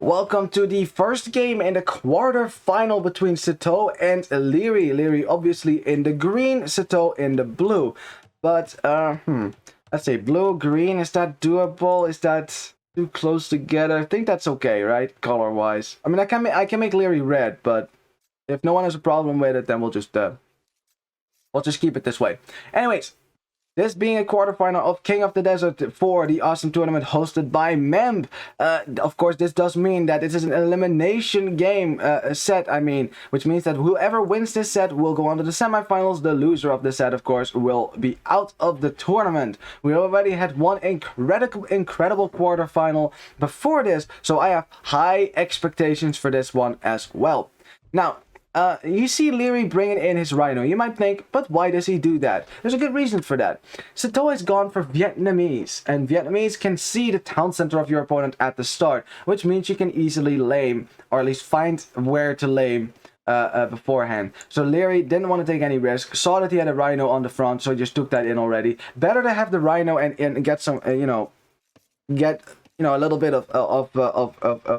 Welcome to the first game in the quarterfinal between Sitaux and Liereyy. Liereyy obviously in the green, Sitaux in the blue. But, let's say blue, green, is that doable? Is that too close together? I think that's okay, right? Color-wise. I mean, I can make Liereyy red, but if no one has a problem with it, then we'll just keep it this way. Anyways. This being a quarterfinal of King of the Desert for the awesome tournament hosted by Memb. Of course, this does mean that it is an elimination game set, which means that whoever wins this set will go on to the semifinals. The loser of this set, of course, will be out of the tournament. We already had one incredible quarterfinal before this, so I have high expectations for this one as well. Now, you see Liereyy bringing in his Rhino. You might think, but why does he do that? There's a good reason for that. Sitaux has gone for Vietnamese, and Vietnamese can see the town center of your opponent at the start, which means you can easily lame, or at least find where to lame beforehand. So Liereyy didn't want to take any risk, saw that he had a Rhino on the front, so he just took that in already. Better to have the Rhino and get some, a little bit of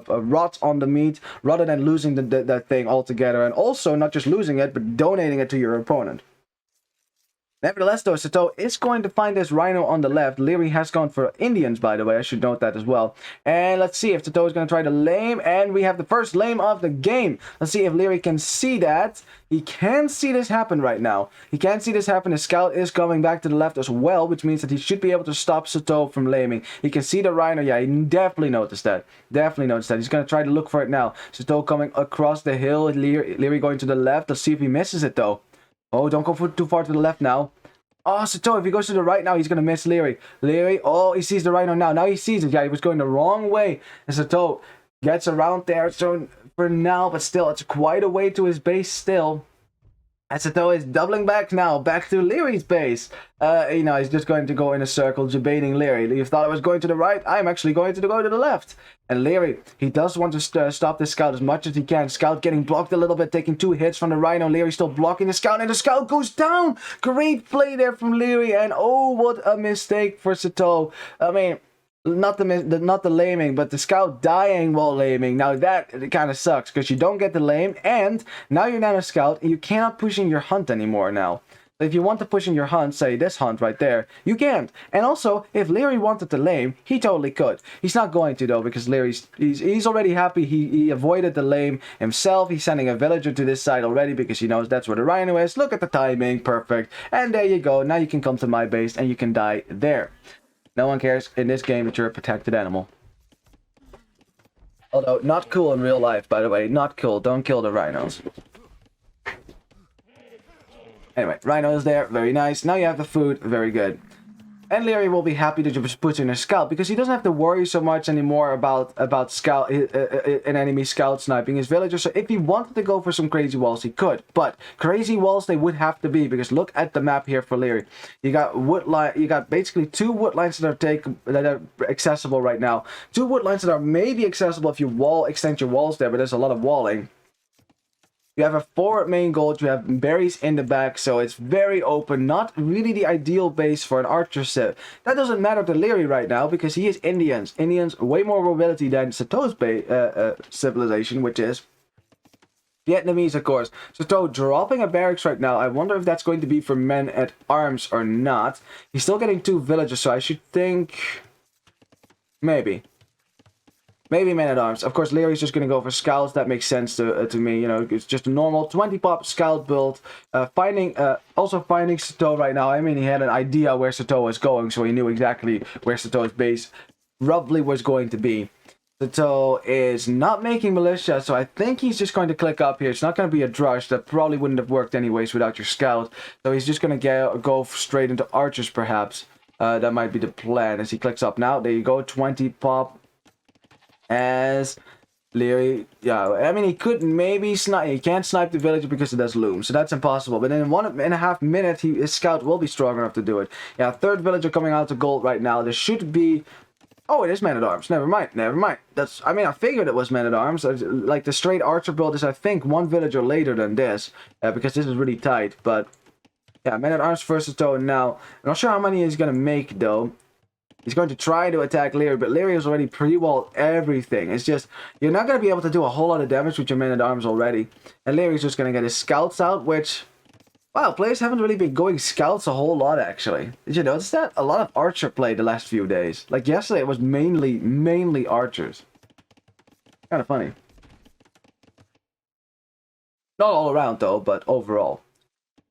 rot on the meat rather than losing that thing altogether, and also not just losing it but donating it to your opponent. Nevertheless, though, Sitaux is going to find this Rhino on the left. Liereyy has gone for Indians, by the way. I should note that as well. And let's see if Sitaux is going to try to lame. And we have the first lame of the game. Let's see if Liereyy can see that. He can see this happen right now. He can see this happen. His scout is coming back to the left as well, which means that he should be able to stop Sitaux from laming. He can see the Rhino. Yeah, he definitely noticed that. Definitely noticed that. He's going to try to look for it now. Sitaux coming across the hill. Liereyy going to the left. Let's see if he misses it, though. Oh, don't go too far to the left now. Oh, Sitaux, if he goes to the right now, he's going to miss Liereyy. Liereyy, oh, he sees the Rhino now. Now he sees it. Yeah, he was going the wrong way. And Sitaux gets around there. So for now, but still, it's quite a way to his base still. And Sitaux is doubling back now, back to Lierey's base. He's just going to go in a circle, debating Liereyy. You thought I was going to the right? I'm actually going to go to the left. And Liereyy, he does want to stop the scout as much as he can. Scout getting blocked a little bit, taking 2 hits from the Rhino. Liereyy still blocking the scout, and the scout goes down. Great play there from Liereyy, and oh, what a mistake for Sitaux. I mean, not the laming, but the scout dying while laming. Now that kind of sucks because you don't get the lame, and now you're down a scout and you cannot push in your hunt anymore now. If you want to push in your hunt, say this hunt right there, you can't. And also, if Liereyy wanted to lame, he totally could. He's not going to though, because Lierey's he's already happy. He avoided the lame himself. He's sending a villager to this side already because he knows that's where the Rhino is. Look at the timing, perfect. And there you go. Now you can come to my base and you can die there. No one cares in this game that you're a protected animal. Although, not cool in real life, by the way. Not cool. Don't kill the rhinos. Anyway, Rhino is there. Very nice. Now you have the food. Very good. And Liereyy will be happy to just put in a scout because he doesn't have to worry so much anymore about scout an enemy scout sniping his villagers. So if he wanted to go for some crazy walls, he could. But crazy walls they would have to be, because look at the map here for Liereyy. You got wood line. You got basically 2 wood lines that are accessible right now. 2 wood lines that are maybe accessible if you extend your walls there, but there's a lot of walling. You have a forward main gold, you have berries in the back, so it's very open. Not really the ideal base for an archer set. That doesn't matter to Liereyy right now, because he is Indians. Indians, way more mobility than Sitau's civilization, which is Vietnamese, of course. Sitaux dropping a barracks right now. I wonder if that's going to be for men at arms or not. He's still getting 2 villagers, so I should think maybe men-at-arms. Of course, Lierey's just going to go for scouts. That makes sense to me. You know, it's just a normal 20-pop scout build. Also finding Sitaux right now. I mean, he had an idea where Sitaux was going, so he knew exactly where Sitau's base roughly was going to be. Sitaux is not making militia, so I think he's just going to click up here. It's not going to be a drush. That probably wouldn't have worked anyways without your scout. So he's just going to go straight into archers, perhaps. That might be the plan as he clicks up now. There you go, 20-pop. As Liereyy, yeah, I mean, he could maybe snipe. He can't snipe the villager because it does loom, so that's impossible. But in 1.5 minutes, his scout will be strong enough to do it. Yeah, 3rd villager coming out to gold right now. There should be. Oh, it is men-at-arms. Never mind. That's. I mean, I figured it was men-at-arms. Like the straight archer build is, I think, 1 villager later than this, because this is really tight. But yeah, men-at-arms versus Sitaux now. I'm not sure how many he's gonna make though. He's going to try to attack Liereyy, but Liereyy has already pre-walled everything. It's just, you're not going to be able to do a whole lot of damage with your men-at-arms already. And Lierey's just going to get his scouts out, which... Wow, players haven't really been going scouts a whole lot, actually. Did you notice that? A lot of archer play the last few days. Like, yesterday it was mainly archers. Kind of funny. Not all around, though, but overall.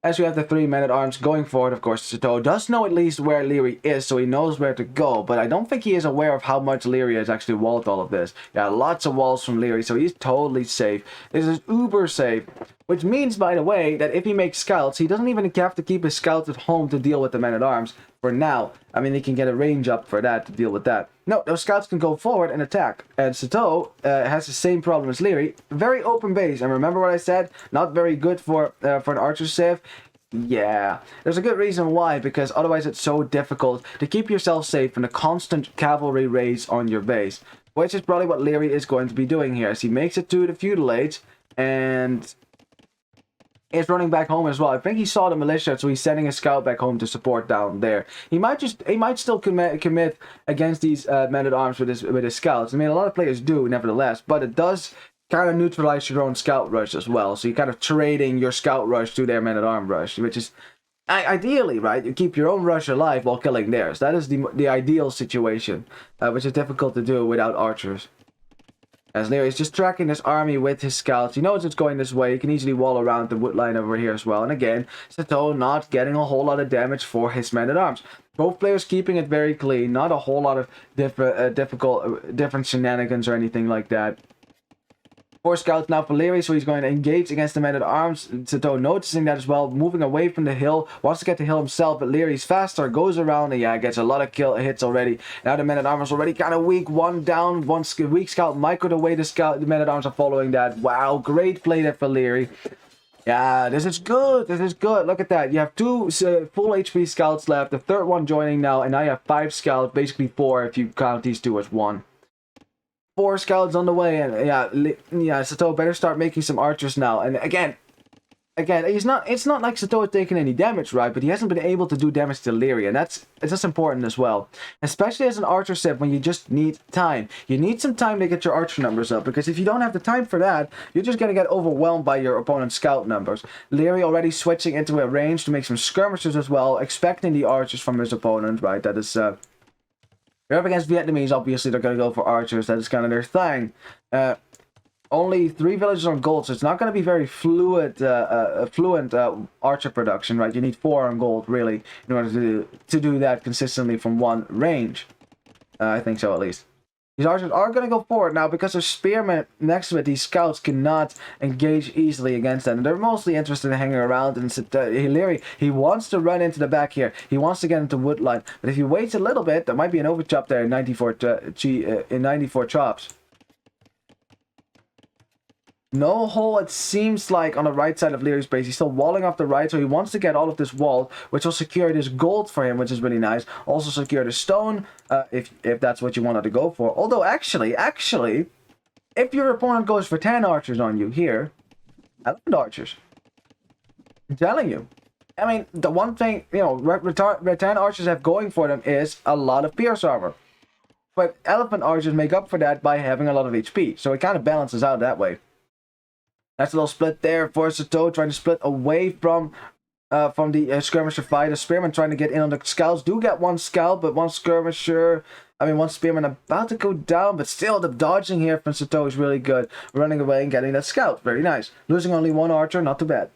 As we have the 3 men-at-arms going forward, of course, Sitaux does know at least where Liereyy is, so he knows where to go, but I don't think he is aware of how much Liereyy has actually walled all of this. Yeah, lots of walls from Liereyy, so he's totally safe. This is uber safe, which means, by the way, that if he makes scouts, he doesn't even have to keep his scouts at home to deal with the men-at-arms for now. I mean, he can get a range up for that to deal with that. No, those scouts can go forward and attack. And Sitaux has the same problem as Liereyy. Very open base. And remember what I said? Not very good for an archer civ. Yeah, there's a good reason why, because otherwise it's so difficult to keep yourself safe from the constant cavalry raids on your base. Which is probably what Liereyy is going to be doing here, as he makes it to the feudalate and is running back home as well. I think he saw the militia, so he's sending a scout back home to support down there. He might still commit against these men-at-arms with his scouts. I mean, a lot of players do, nevertheless, but it does kind of neutralize your own scout rush as well. So you're kind of trading your scout rush to their men-at-arm rush, which is ideally, right? You keep your own rush alive while killing theirs. That is the ideal situation, which is difficult to do without archers. As Liereyy is just tracking this army with his scouts. He knows it's going this way. He can easily wall around the wood line over here as well. And again, Sitaux not getting a whole lot of damage for his men-at-arms. Both players keeping it very clean. Not a whole lot of different shenanigans or anything like that. 4 scouts now for Liereyy, so he's going to engage against the men-at-arms. Sitaux noticing that as well, moving away from the hill, wants to get the hill himself, but Lierey's faster, goes around, and yeah, gets a lot of hits already. Now the men-at-arms already kind of weak, 1 down, 1 weak scout, microed away the men-at-arms are following that. Wow, great play there for Liereyy. Yeah, this is good, look at that. You have 2 full HP scouts left, the 3rd one joining now, and now you have 5 scouts, basically 4 if you count these 2 as 1. 4 scouts on the way, and yeah, Sitaux better start making some archers now. And again, it's not like Sitaux is taking any damage, right? But he hasn't been able to do damage to Liereyy, and it's just important as well. Especially as an archer civ, when you just need time. You need some time to get your archer numbers up, because if you don't have the time for that, you're just gonna get overwhelmed by your opponent's scout numbers. Liereyy already switching into a range to make some skirmishers as well, expecting the archers from his opponent, right? That is you're up against Vietnamese, obviously they're going to go for archers. That is kind of their thing. Only 3 villages on gold, so it's not going to be very fluent archer production, right? You need 4 on gold, really, in order to do that consistently from 1 range. I think so, at least. These archers are going to go forward now because there's spearmen next to it. These scouts cannot engage easily against them. And they're mostly interested in hanging around. And Liereyy, he wants to run into the back here. He wants to get into woodline. But if he waits a little bit, there might be an overchop there in 94 chops. No hole, it seems like, on the right side of Lierey's base. He's still walling off the right, so he wants to get all of this wall, which will secure this gold for him, which is really nice. Also secure the stone, if that's what you wanted to go for. Although, actually, if your opponent goes for 10 archers on you here, 11 archers. I'm telling you. I mean, the one thing, you know, rattan archers have going for them is a lot of pierce armor. But elephant archers make up for that by having a lot of HP, so it kind of balances out that way. Nice little split there for Sitaux, trying to split away from the skirmisher fight. The spearmen trying to get in on the scouts. Do get 1 scout, but 1 skirmisher. I mean, 1 spearman about to go down, but still the dodging here from Sitaux is really good. Running away and getting that scout. Very nice. Losing only 1 archer, not too bad.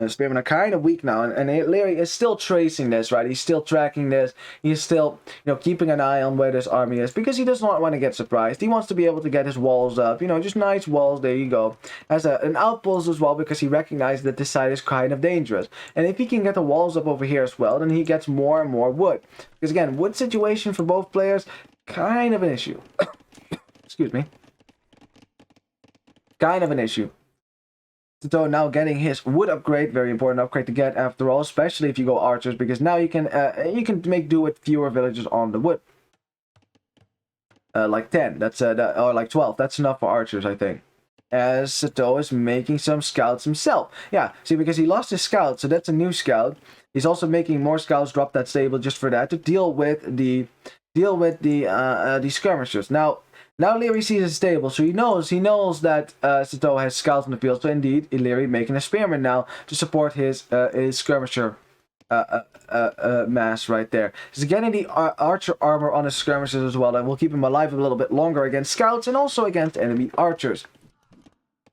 The spearmen are kind of weak now, and Liereyy is still tracing this, right? He's still tracking this. He's still, you know, keeping an eye on where this army is, because he does not want to get surprised. He wants to be able to get his walls up, you know, just nice walls. There you go. Has an outpost as well, because he recognizes that this side is kind of dangerous. And if he can get the walls up over here as well, then he gets more and more wood. Because again, wood situation for both players, kind of an issue. Excuse me. Kind of an issue. Sitaux now getting his wood upgrade, very important upgrade to get after all, especially if you go archers, because now you can make do with fewer villagers on the wood. Like 10, that's or like 12, that's enough for archers, I think. as Sitaux is making some scouts himself. Yeah, see, because he lost his scout, so that's a new scout. He's also making more scouts drop that stable just for that to deal with the skirmishers. Now Liereyy sees his stable, so he knows that Sitaux has scouts in the field. So indeed, Liereyy making a spearman now to support his skirmisher mass right there. He's getting the archer armor on his skirmishers as well, and will keep him alive a little bit longer against scouts and also against enemy archers.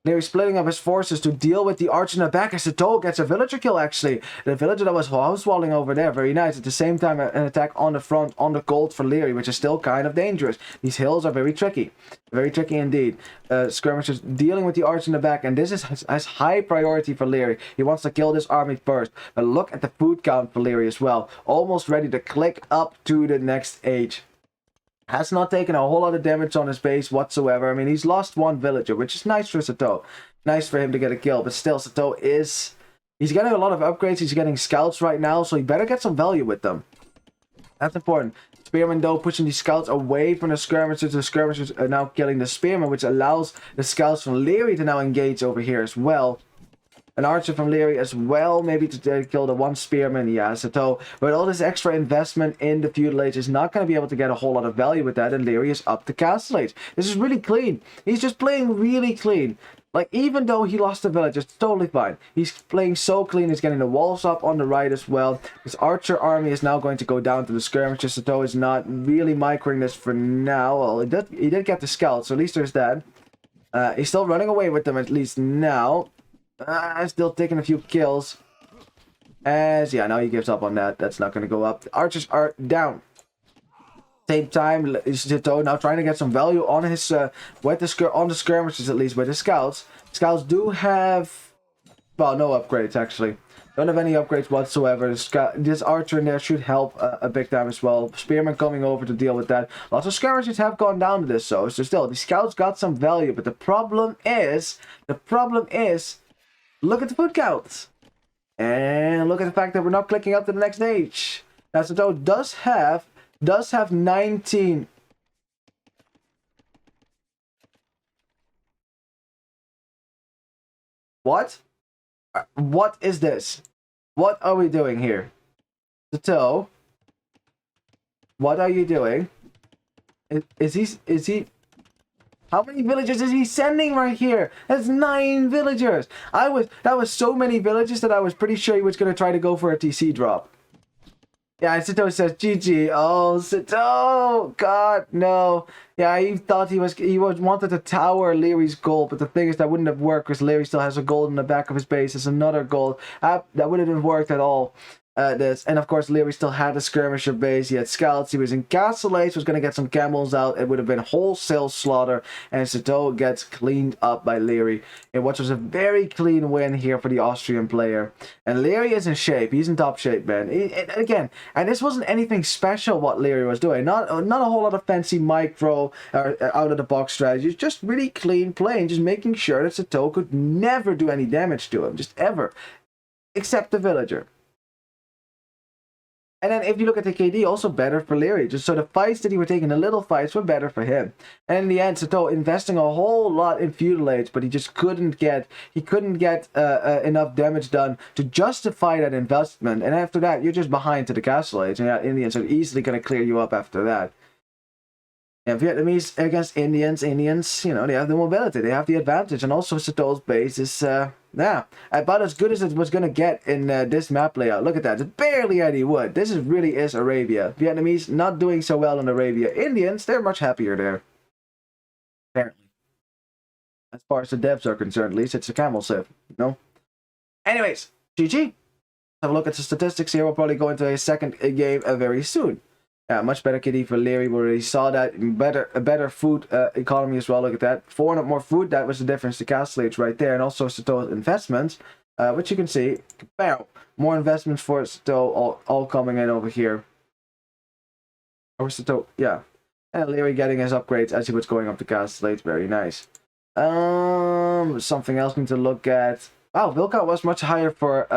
Liereyy splitting up his forces to deal with the archer in the back as Sitaux gets a villager kill, actually. The villager that was house-walling over there, very nice. At the same time, an attack on the front, on the gold for Liereyy, which is still kind of dangerous. These hills are very tricky. Very tricky indeed. Skirmishers dealing with the archer in the back, and this has high priority for Liereyy. He wants to kill this army first. But look at the food count for Liereyy as well. Almost ready to click up to the next age. Has not taken a whole lot of damage on his base whatsoever. I mean, he's lost one villager, which is nice for Sitaux. Nice for him to get a kill, but still, Sitaux is... He's getting a lot of upgrades. He's getting scouts right now, so he better get some value with them. That's important. Spearman, though, pushing these scouts away from the skirmishers. The skirmishers are now killing the spearman, which allows the scouts from Liereyy to now engage over here as well. An archer from Liereyy as well, maybe to kill the one spearman. Yeah, Sitaux, with all this extra investment in the feudal age, is not going to be able to get a whole lot of value with that, and Liereyy is up to castle age. This is really clean. He's just playing really clean. Like, even though he lost the village, it's totally fine. He's playing so clean. He's getting the walls up on the right as well. His archer army is now going to go down to the skirmishers. Sitaux is not really microing this for now. Well, he did get the scouts, so at least there's that. He's still running away with them, at least now. Still taking a few kills. Yeah, now he gives up on that. That's not going to go up. The archers are down. Same time, Sitaux now trying to get some value on his on the skirmishers, at least with his scouts. Scouts do have, well, no upgrades actually. Don't have any upgrades whatsoever. This archer in there should help a big time as well. Spearman coming over to deal with that. Lots of skirmishers have gone down to this, so still the scouts got some value. But the problem is, look at the food counts. And look at the fact that we're not clicking up to the next stage. Now, Sitaux does have 19. What? What is this? What are we doing here? Sitaux, what are you doing? Is he... How many villagers is he sending right here? That's 9 villagers. That was so many villagers that I was pretty sure he was going to try to go for a TC drop. Yeah, Sitaux says GG. Oh, Sitaux, God, no. Yeah, he thought he wanted to tower Lierey's gold, but the thing is that wouldn't have worked because Liereyy still has a gold in the back of his base. There's another gold. That wouldn't have worked at all. And of course Liereyy still had a skirmisher base. He had scouts. He was in castle age. Was going to get some camels out. It would have been wholesale slaughter, and Sitaux gets cleaned up by Liereyy in what was a very clean win here for the Austrian player. And Liereyy is in shape. He's in top shape, man. Again, and this wasn't anything special what Liereyy was doing. Not a whole lot of fancy micro or out of the box strategies. Just really clean playing. Just making sure that Sitaux could never do any damage to him. Just ever, except the villager. And then if you look at the KD, also better for Liereyy. Just so the fights that he was taking, the little fights, were better for him. And in the end, Sitaux investing a whole lot in feudal age, but he just couldn't get enough damage done to justify that investment. And after that, you're just behind to the castle age, and Indians are easily going to clear you up after that. And Vietnamese against Indians, you know, they have the mobility, they have the advantage, and also Sitau's base is, about as good as it was going to get in this map layout. Look at that, it's barely any wood. This really is Arabia. Vietnamese not doing so well in Arabia. Indians, they're much happier there. Apparently. As far as the devs are concerned, at least, it's a camel sieve, you know? Anyways, GG. Have a look at the statistics here. We'll probably go into a second game very soon. Yeah, much better KD for Liereyy. We already saw that. A better food economy as well. Look at that. 400 more food. That was the difference to castle age right there. And also Sitau's investments, which you can see. More investments for Sitaux all coming in over here. Or Sitaux, yeah. And Liereyy getting his upgrades as he was going up to castle age. Very nice. Something else we need to look at. Wow, Vilca was much higher for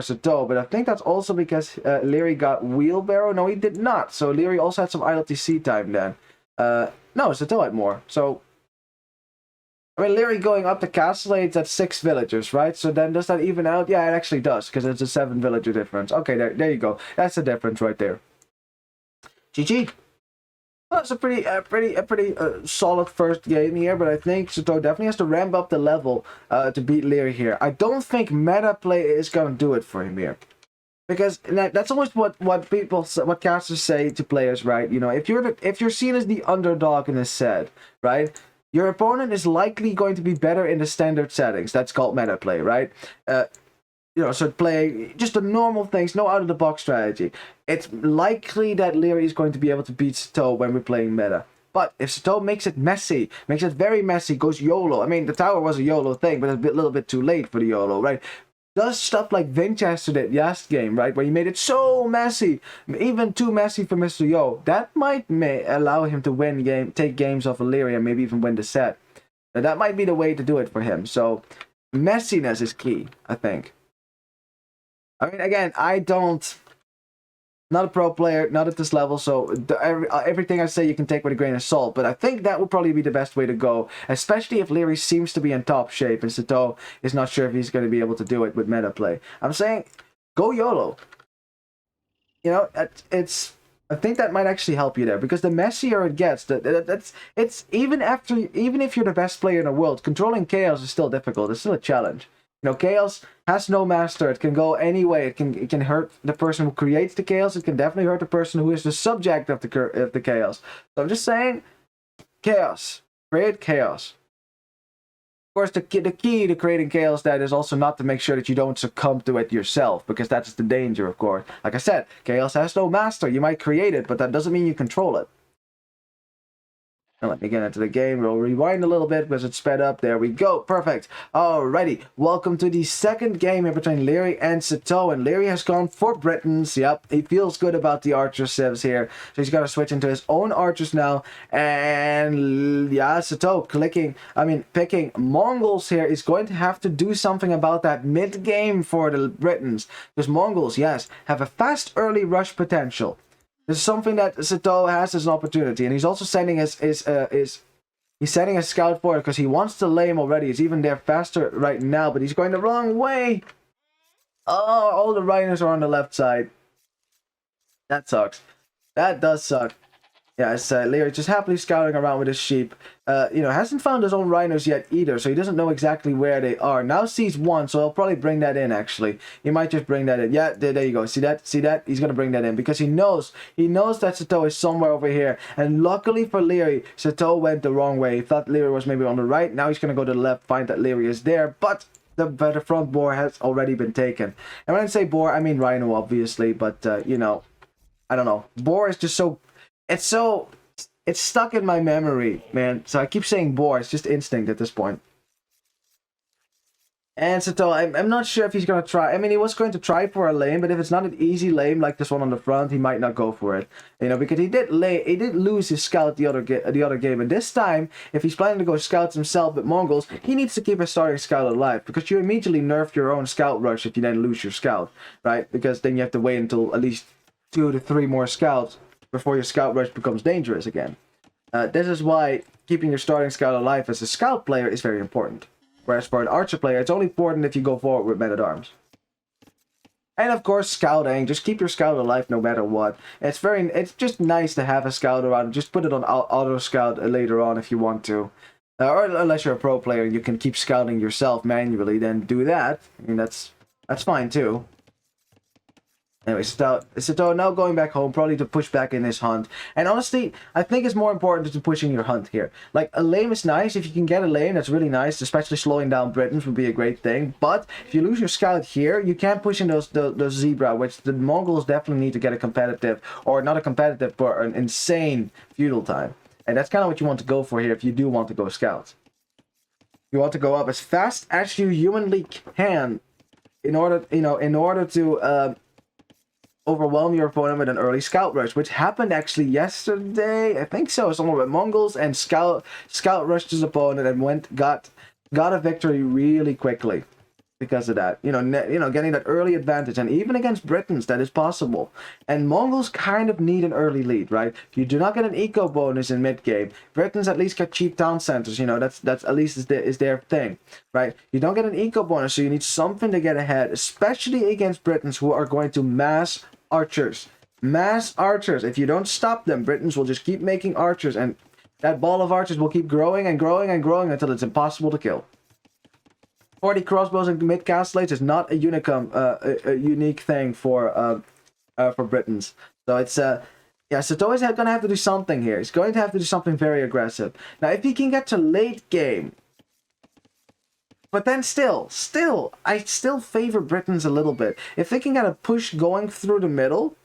Sitaux, but I think that's also because Liereyy got wheelbarrow. No, he did not. So Liereyy also had some idle TC time then. No, Sitaux had more. So I mean, Liereyy going up the castle age at 6 villagers, right? So then does that even out? Yeah, it actually does, because it's a 7 villager difference. Okay, there you go. That's the difference right there. GG. Well, it's a pretty solid first game here, but I think Sitaux definitely has to ramp up the level to beat Liereyy here. I don't think meta play is gonna do it for him here, because that's almost what casters say to players, right? You know, if you're seen as the underdog in this set, right? Your opponent is likely going to be better in the standard settings. That's called meta play, right? You know, so play just the normal things, no out-of-the-box strategy. It's likely that Liereyy is going to be able to beat Sitaux when we're playing meta. But if Sitaux makes it messy, makes it very messy, goes YOLO. I mean, the tower was a YOLO thing, but it's a little bit too late for the YOLO, right? Does stuff like Winchester did last game, right? Where he made it so messy, even too messy for Mr. Yo. That might allow him to take games off of Liereyy and maybe even win the set. Now, that might be the way to do it for him. So, messiness is key, I think. I mean, again, not a pro player, not at this level, so everything I say you can take with a grain of salt, but I think that would probably be the best way to go, especially if Liereyy seems to be in top shape and Sitaux is not sure if he's going to be able to do it with meta play. I'm saying, go YOLO. You know, I think that might actually help you there, because the messier it gets, even if you're the best player in the world, controlling chaos is still difficult. It's still a challenge. You know, chaos has no master. It can go any way. It can hurt the person who creates the chaos. It can definitely hurt the person who is the subject of the chaos. So I'm just saying, chaos. Create chaos. Of course, the key to creating chaos that is also not to make sure that you don't succumb to it yourself, because that's the danger, of course. Like I said, chaos has no master. You might create it, but that doesn't mean you control it. Now let me get into the game. We'll rewind a little bit because it's sped up. There we go. Perfect. Alrighty. Welcome to the second game here between Liereyy and Sitaux. And Liereyy has gone for Britons. Yep. He feels good about the archer civs here. So he's got to switch into his own archers now. And yeah, Sitaux picking Mongols here is going to have to do something about that mid-game for the Britons. Because Mongols, yes, have a fast early rush potential. This is something that Sitaux has as an opportunity, and he's also sending he's sending a scout for it because he wants to lay him already. He's even there faster right now, but he's going the wrong way. Oh, all the rhinos are on the left side. That sucks. That does suck. Yeah, it's Liereyy just happily scouting around with his sheep. You know, hasn't found his own rhinos yet either, so he doesn't know exactly where they are. Now sees one, so he'll probably bring that in, actually. He might just bring that in. Yeah, there you go. See that? See that? He's going to bring that in because he knows that Sitaux is somewhere over here. And luckily for Liereyy, Sitaux went the wrong way. He thought Liereyy was maybe on the right. Now he's going to go to the left, find that Liereyy is there, but the front boar has already been taken. And when I say boar, I mean rhino, obviously, but, you know, I don't know. Boar is just so... It's stuck in my memory, man. So I keep saying boar. It's just instinct at this point. And Sitaux, I'm not sure if he's going to try. I mean, he was going to try for a lane, but if it's not an easy lane like this one on the front, he might not go for it. You know, because he did lose his scout the other game. And this time, if he's planning to go scouts himself with Mongols, he needs to keep his starting scout alive. Because you immediately nerf your own scout rush if you then lose your scout, right? Because then you have to wait until at least 2 to 3 more scouts before your scout rush becomes dangerous again. This is why keeping your starting scout alive as a scout player is very important. Whereas for an archer player, it's only important if you go forward with men-at-arms. And of course, scouting. Just keep your scout alive no matter what. It's just nice to have a scout around. Just put it on auto scout later on if you want to. Or unless you're a pro player, you can keep scouting yourself manually, then do that. I mean, that's fine too. Anyway, Sitaux now going back home, probably to push back in his hunt. And honestly, I think it's more important to pushing your hunt here. Like, a lane is nice. If you can get a lane, that's really nice. Especially slowing down Britons would be a great thing. But if you lose your scout here, you can't push in those zebra, which the Mongols definitely need to get a competitive, or not a competitive, but an insane feudal time. And that's kind of what you want to go for here if you do want to go scouts. You want to go up as fast as you humanly can in order to... overwhelm your opponent with an early scout rush, which happened actually yesterday. I think so. Someone with Mongols and scout rushed his opponent and got a victory really quickly. because of that. Getting that early advantage, and even against Britons, that is possible. And Mongols kind of need an early lead, right? You do not get an eco bonus in mid game. Britons at least get cheap town centers. That's at least is their thing, right? You don't get an eco bonus, so you need something to get ahead, especially against Britons who are going to mass archers. Mass archers. If you don't stop them, Britons will just keep making archers, and that ball of archers will keep growing and growing and growing until it's impossible to kill. 40 crossbows and mid castlates is not a unique thing for Britons. So it's Sitaux is going to have to do something here. He's going to have to do something very aggressive. Now, if he can get to late game, but then still, I still favor Britons a little bit. If they can get a push going through the middle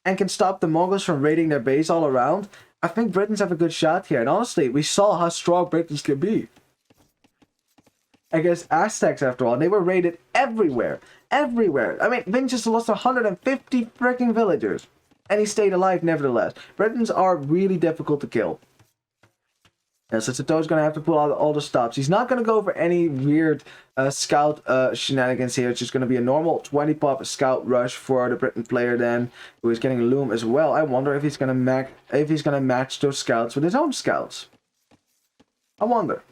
and can stop the Mongols from raiding their base all around, I think Britons have a good shot here. And honestly, we saw how strong Britons can be against Aztecs, after all. They were raided everywhere. Everywhere. I mean, Vincenzo lost 150 freaking villagers, and he stayed alive nevertheless. Britons are really difficult to kill. And so Sitaux is going to have to pull out all the stops. He's not going to go for any weird scout shenanigans here. It's just going to be a normal 20 pop scout rush for the Briton player then, who is getting loom as well. I wonder if he's going to match those scouts with his own scouts. I wonder.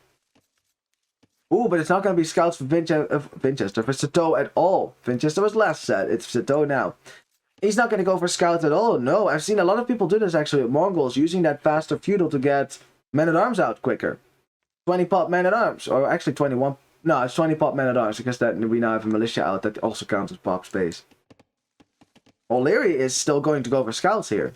Ooh, but it's not going to be scouts for Vincenzo, for Sitaux at all. Vincenzo was last set. It's Sitaux now. He's not going to go for scouts at all. No, I've seen a lot of people do this actually with Mongols, using that faster feudal to get men-at-arms out quicker. 20 pop men-at-arms, or actually 21. No, it's 20 pop men-at-arms, because that we now have a militia out that also counts as pop space. Well, Liereyy is still going to go for scouts here.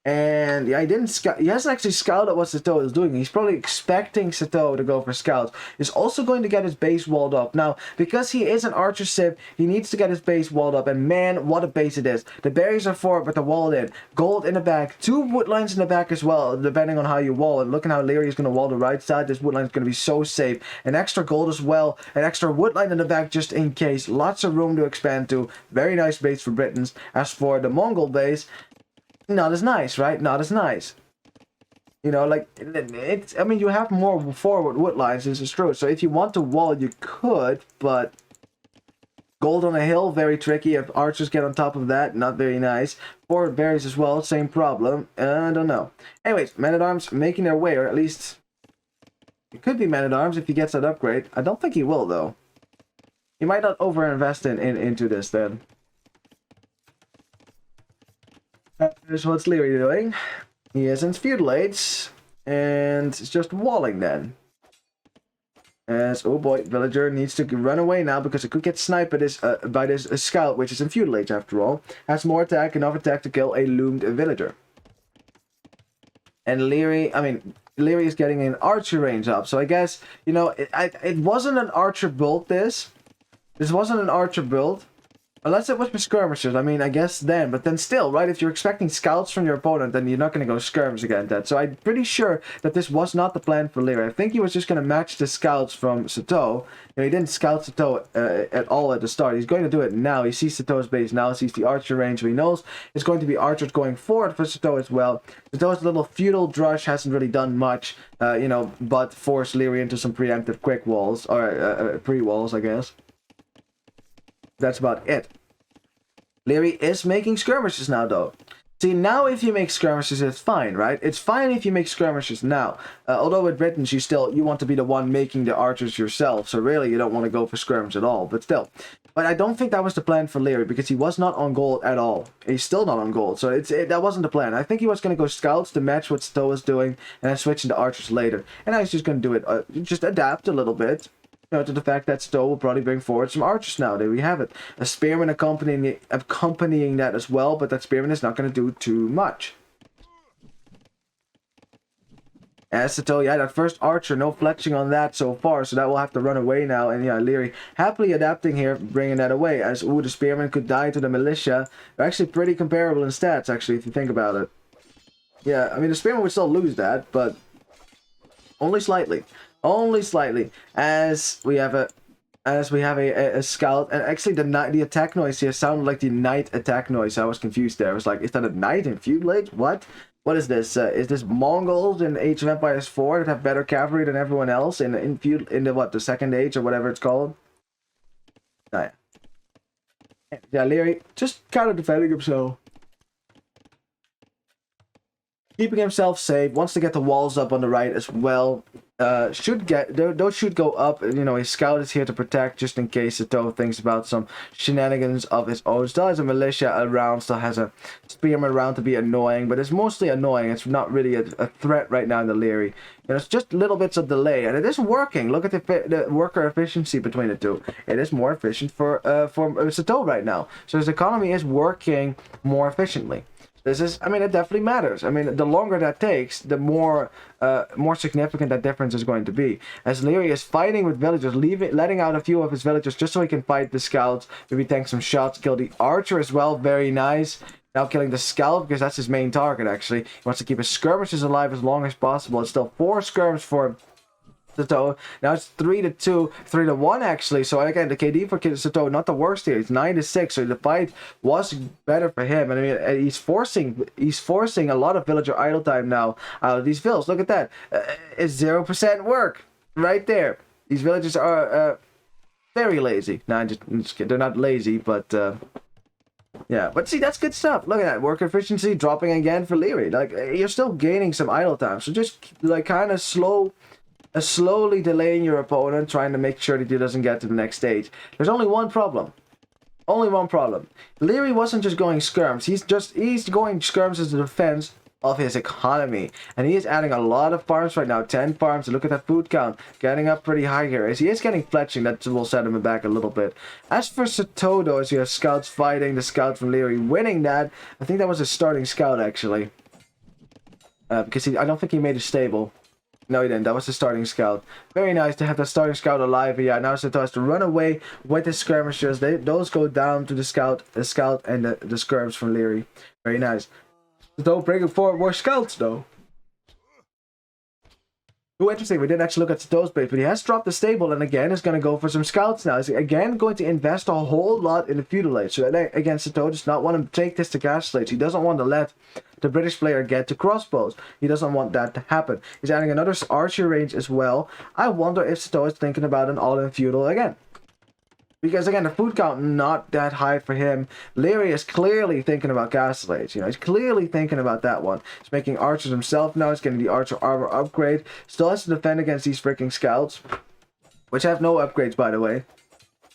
And yeah, he hasn't actually scouted what Sitaux is doing. He's probably expecting Sitaux to go for scouts. He's also going to get his base walled up. Now, because he is an archer civ, he needs to get his base walled up. And man, what a base it is. The berries are for it, but they're walled in. Gold in the back. 2 wood lines in the back as well, depending on how you wall. And looking how Liereyy is going to wall the right side, this wood line is going to be so safe. An extra gold as well. An extra wood line in the back just in case. Lots of room to expand to. Very nice base for Britons. As for the Mongol base, not as nice, right? Not as nice. Like, I mean, you have more forward wood lines, this is true. So if you want to wall, you could, but gold on a hill, very tricky. If archers get on top of that, not very nice. Forward berries as well, same problem. I don't know. Anyways, men-at-arms making their way, or at least it could be men-at-arms if he gets that upgrade. I don't think he will, though. He might not over-invest into this, then. Here's what's Liereyy doing. He isn't feudalates, and it's just walling then. As, oh boy, villager needs to run away now because it could get sniped by this scout, which is in feudalate after all. Has more attack, enough attack to kill a loomed villager. And Liereyy is getting an archer range up, so I guess, it wasn't an archer build, this wasn't an archer build. Unless it was for skirmishers, I mean, I guess then. But then still, right, if you're expecting scouts from your opponent, then you're not going to go skirmish against that. So I'm pretty sure that this was not the plan for Liereyy. I think he was just going to match the scouts from Sitaux. He didn't scout Sitaux at all at the start. He's going to do it now. He sees Sitau's base now. He sees the archer range. So he knows it's going to be archers going forward for Sitaux as well. Sitau's little feudal drush hasn't really done much, but force Liereyy into some preemptive quick walls, or pre-walls, I guess. That's about it. Liereyy is making skirmishes now, though. See, now if you make skirmishes, it's fine, right? It's fine if you make skirmishes now. Although with Britons, you want to be the one making the archers yourself. So really, you don't want to go for skirmish at all. But still. But I don't think that was the plan for Liereyy, because he was not on gold at all. He's still not on gold. So that wasn't the plan. I think he was going to go scouts to match what Sitaux was doing, and then switch into archers later. And now he's just going to do it, just adapt a little bit. To the fact that Sitaux will probably bring forward some archers now. There we have it. A spearman accompanying that as well, but that spearman is not going to do too much. As Sitaux, yeah, that first archer, no flexing on that so far, so that will have to run away now. And yeah, Liereyy happily adapting here, bringing that away. As, ooh, the spearman could die to the militia. They're actually pretty comparable in stats, actually, if you think about it. Yeah, I mean, the spearman would still lose that, but only slightly. Only slightly, as we have a scout, and actually the attack noise here sounded like the knight attack noise. I was confused there. I was like, is that a knight in feudalate? What is this? Is this Mongols in Age of Empires 4 that have better cavalry than everyone else in the second age or whatever it's called? Oh, yeah. Yeah, Liereyy just kind of defending himself. Keeping himself safe. Wants to get the walls up on the right as well. Should get those should go up. You know, his scout is here to protect just in case Sitaux thinks about some shenanigans of his own. Still has a militia around. Still has a spearman around to be annoying, but it's mostly annoying. It's not really a threat right now in the Liereyy. You know, it's just little bits of delay, and it is working. Look at the worker efficiency between the two. It is more efficient for Sitaux right now. So his economy is working more efficiently. This is, I mean, it definitely matters. I mean, the longer that takes, the more significant that difference is going to be. As Liereyy is fighting with villagers, letting out a few of his villagers just so he can fight the scouts. Maybe tank some shots, kill the archer as well. Very nice. Now killing the scout because that's his main target, actually. He wants to keep his skirmishes alive as long as possible. It's still 4 skirms for Sitaux. Now it's 3-2, 3-1 actually. So again, the KD for Sitaux not the worst here. It's 9-6. So the fight was better for him. And I mean, he's forcing a lot of villager idle time now out of these villas. Look at that. It's 0% work right there. These villagers are very lazy. No, they're not lazy, but yeah. But see, that's good stuff. Look at that work efficiency dropping again for Liereyy. Like you're still gaining some idle time. So just like kind of slowly delaying your opponent, trying to make sure that he doesn't get to the next stage. There's only one problem. Only one problem. Liereyy wasn't just going skirms. He's going skirms as a defense of his economy. And he is adding a lot of farms right now. 10 farms. Look at that food count. Getting up pretty high here. As he is getting fletching, that will set him back a little bit. As for Sitaux, though, as you have scouts fighting, the scout from Liereyy winning that. I think that was a starting scout, actually. Because I don't think he made a stable. No, he didn't. That was the starting scout. Very nice to have the starting scout alive. Yeah, now Sitaux has to run away with the skirmishers. Those go down to the scout and the skirms from Liereyy. Very nice. Sitaux bringing forward more scouts, though. Oh, interesting. We didn't actually look at Sitaux's base, but he has dropped the stable and again is going to go for some scouts now. He's again going to invest a whole lot in the feudal age. So again, Sitaux does not want to take this to castle age. He doesn't want to let the British player get to crossbows. He doesn't want that to happen. He's adding another archer range as well. I wonder if Sitaux is thinking about an all-in feudal again. Because again, the food count not that high for him. Liereyy is clearly thinking about castle age. You know, he's clearly thinking about that one. He's making archers himself now. He's getting the archer armor upgrade. Still has to defend against these freaking scouts, which have no upgrades, by the way.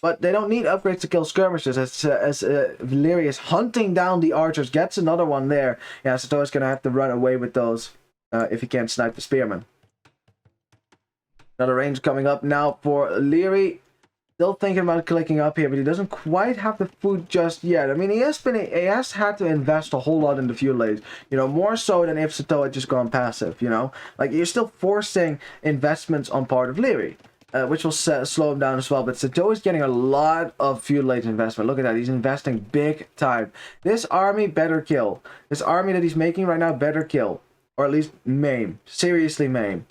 But they don't need upgrades to kill skirmishers. As Liereyy is hunting down the archers, gets another one there. Yeah, Sitaux is gonna have to run away with those if he can't snipe the spearman. Another range coming up now for Liereyy. Still thinking about clicking up here, but he doesn't quite have the food just yet. I mean, he has had to invest a whole lot in the fuel age, you know, more so than if Sitaux had just gone passive, you know. Like, you're still forcing investments on part of Liereyy, which will slow him down as well. But Sitaux is getting a lot of fuel age investment. Look at that. He's investing big time. This army better kill. This army that he's making right now better kill. Or at least maim. Seriously maim.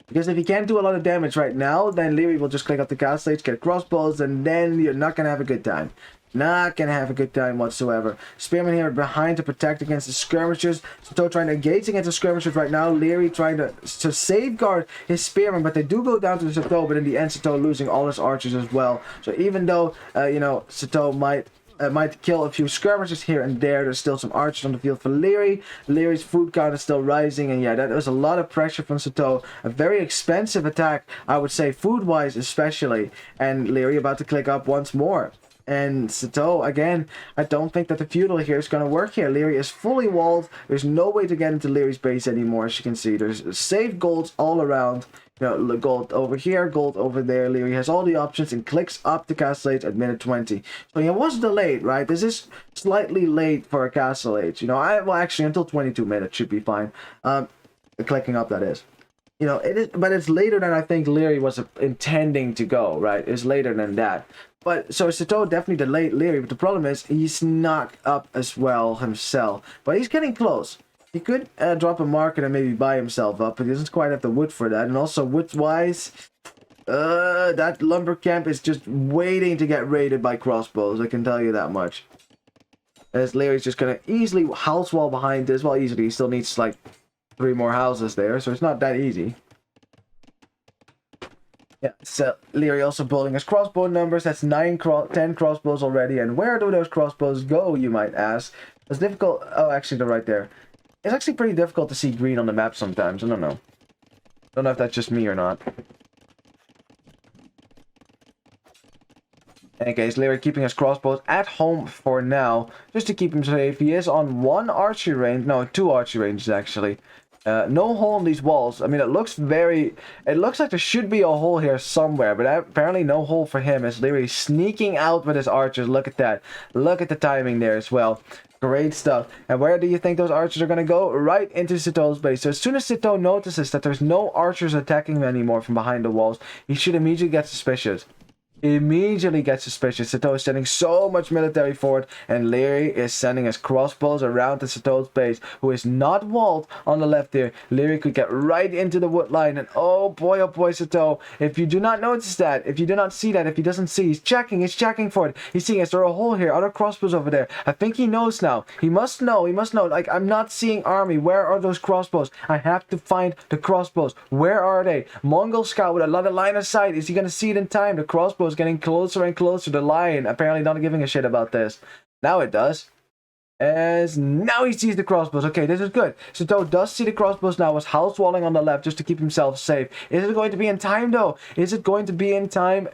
Because if he can't do a lot of damage right now, then Liereyy will just click up the castle age, get crossbows, and then you're not going to have a good time. Not going to have a good time whatsoever. Spearman here behind to protect against the skirmishers. Sitaux trying to engage against the skirmishers right now. Liereyy trying to safeguard his spearmen, but they do go down to the Sitaux, but in the end, Sitaux losing all his archers as well. So even though, you know, Sitaux might kill a few skirmishers here and there, there's still some archers on the field for Liereyy. Lierey's food count is still rising, and yeah, that was a lot of pressure from Sitaux. A very expensive attack, I would say, food-wise especially. And Liereyy about to click up once more. And Sitaux, again, I don't think that the feudal here is going to work here. Liereyy is fully walled. There's no way to get into Lierey's base anymore, as you can see. There's safe golds all around. You know, gold over here, gold over there. Liereyy has all the options and clicks up the castle age at minute 20. So it was delayed, right? This is slightly late for a castle age. You know, well, actually, until 22 minutes should be fine. Clicking up, that is. You know, it is, but it's later than I think Liereyy was intending to go, right? It's later than that. But so Sitaux definitely delayed Liereyy, but the problem is he's not up as well himself. But he's getting close. He could drop a market and maybe buy himself up, but he doesn't quite have the wood for that. And also, wood-wise, that lumber camp is just waiting to get raided by crossbows, I can tell you that much. As Lierey's just going to easily house wall behind this. Well, easily, he still needs, like, 3 more houses there, so it's not that easy. Yeah, so Liereyy also building his crossbow numbers. That's 10 crossbows already. And where do those crossbows go, you might ask? It's difficult. Oh, actually, they're right there. It's actually pretty difficult to see green on the map sometimes. I don't know. Don't know if that's just me or not. In any case, Liereyy keeping his crossbows at home for now, just to keep him safe. He is on 1 archery range. No, 2 archery ranges, actually. No hole in these walls. I mean, it looks like there should be a hole here somewhere, but apparently no hole for him as Liereyy sneaking out with his archers. Look at that. Look at the timing there as well. Great stuff. And where do you think those archers are going to go? Right into Sitaux's base. So as soon as Sitaux notices that there's no archers attacking him anymore from behind the walls, he should immediately get suspicious. Sitaux is sending so much military forward, and Liereyy is sending his crossbows around the Sitaux's base, who is not walled on the left here. Liereyy could get right into the wood line, and oh boy, Sitaux, if you do not notice that, if you do not see that, if he doesn't see, he's checking for it. He's seeing, is there a hole here? Other crossbows over there. I think he knows now. He must know. Like, I'm not seeing army. Where are those crossbows? I have to find the crossbows. Where are they? Mongol scout with a lot of line of sight. Is he going to see it in time? The crossbow is getting closer and closer to the line, apparently not giving a shit about this. Now it does. As now he sees the crossbows. Okay, this is good. Sitaux does see the crossbows now, was house walling on the left just to keep himself safe. Is it going to be in time though? Is it going to be in time?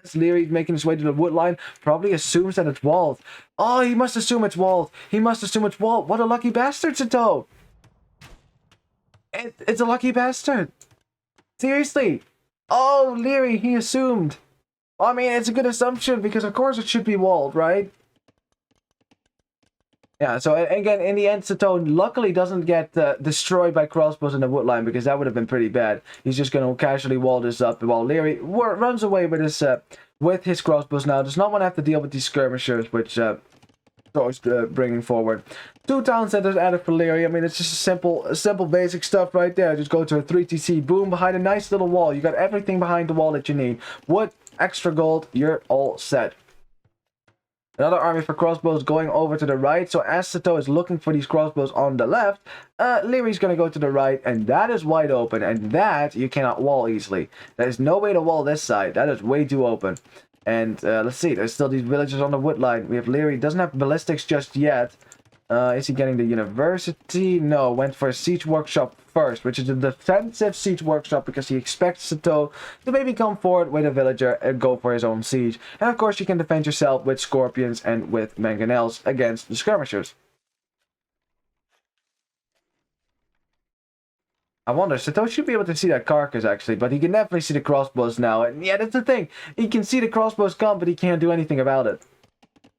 Liereyy making his way to the wood line, probably assumes that it's walled. Oh, he must assume it's walled. What a lucky bastard, Sitaux. It's a lucky bastard. Seriously. Oh, Liereyy, he assumed. I mean, it's a good assumption because, of course, it should be walled, right? Yeah, so again, in the end, Sitaux luckily doesn't get destroyed by crossbows in the wood line because that would have been pretty bad. He's just going to casually wall this up while Liereyy runs away with his crossbows now. Does not want to have to deal with these skirmishers, which Sitaux is bringing forward. 2 town centers added for Liereyy. I mean, it's just simple basic stuff right there. Just go to a 3TC, boom, behind a nice little wall. You got everything behind the wall that you need. Wood, extra gold, you're all set. Another army for crossbows going over to the right. So as Sitaux is looking for these crossbows on the left, Lierey's going to go to the right, and that is wide open, and that you cannot wall easily. There is no way to wall this side. That is way too open. And let's see, there's still these villagers on the wood line. We have Liereyy, doesn't have ballistics just yet. Is he getting the university? No, went for a siege workshop first, which is a defensive siege workshop because he expects Sitaux to maybe come forward with a villager and go for his own siege. And of course, you can defend yourself with scorpions and with mangonels against the skirmishers. I wonder, Sitaux should be able to see that carcass actually, but he can definitely see the crossbows now. And yeah, that's the thing. He can see the crossbows come, but he can't do anything about it.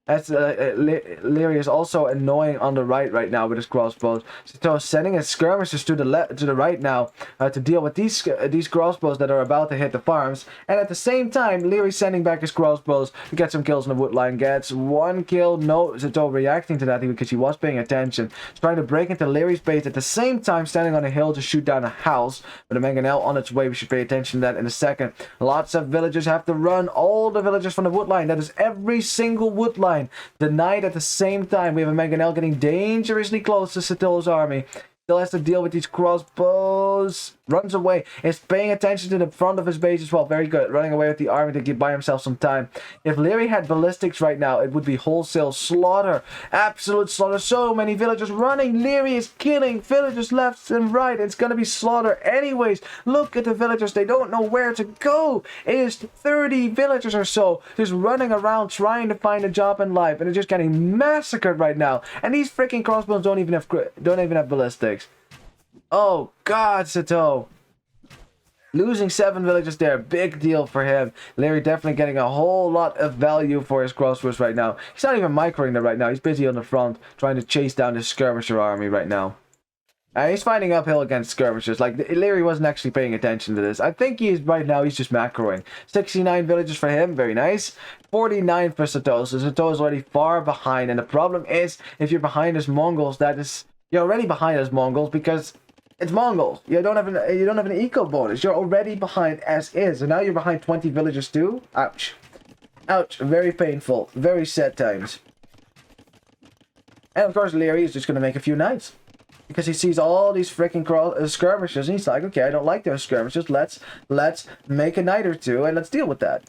As Liereyy is also annoying on the right now with his crossbows. Sitaux sending his skirmishers to the right now to deal with these crossbows that are about to hit the farms. And at the same time, Liereyy sending back his crossbows to get some kills in the wood line. Gets 1 kill. No, Sitaux reacting to that because he was paying attention. He's trying to break into Lierey's base at the same time standing on a hill to shoot down a house. With a mangonel on its way, we should pay attention to that in a second. Lots of villagers have to run. All the villagers from the wood line. That is every single wood line. Denied at the same time. We have a mangonel getting dangerously close to Sitaux's army. Still has to deal with these crossbows. Runs away. Is paying attention to the front of his base as well. Very good. Running away with the army to buy himself some time. If Liereyy had ballistics right now, it would be wholesale slaughter. Absolute slaughter. So many villagers running. Liereyy is killing villagers left and right. It's gonna be slaughter anyways. Look at the villagers. They don't know where to go. It is 30 villagers or so just running around trying to find a job in life. And they're just getting massacred right now. And these freaking crossbows don't even have ballistics. Oh God, Sitaux. Losing 7 villagers there, big deal for him. Liereyy definitely getting a whole lot of value for his crossbows right now. He's not even microing them right now. He's busy on the front, trying to chase down his skirmisher army right now. He's fighting uphill against skirmishers. Like, Liereyy wasn't actually paying attention to this. I think he's just macroing. 69 villagers for him, very nice. 49 for Sitaux. So Sitaux is already far behind. And the problem is, if you're behind as Mongols, you're already behind as Mongols because it's Mongols. You don't have an eco bonus. You're already behind as is. And now you're behind 20 villagers too? Ouch. Ouch. Very painful. Very sad times. And of course, Liereyy is just going to make a few knights. because he sees all these freaking skirmishers, and he's like, okay, I don't like those skirmishers. Let's make a knight or two, and let's deal with that.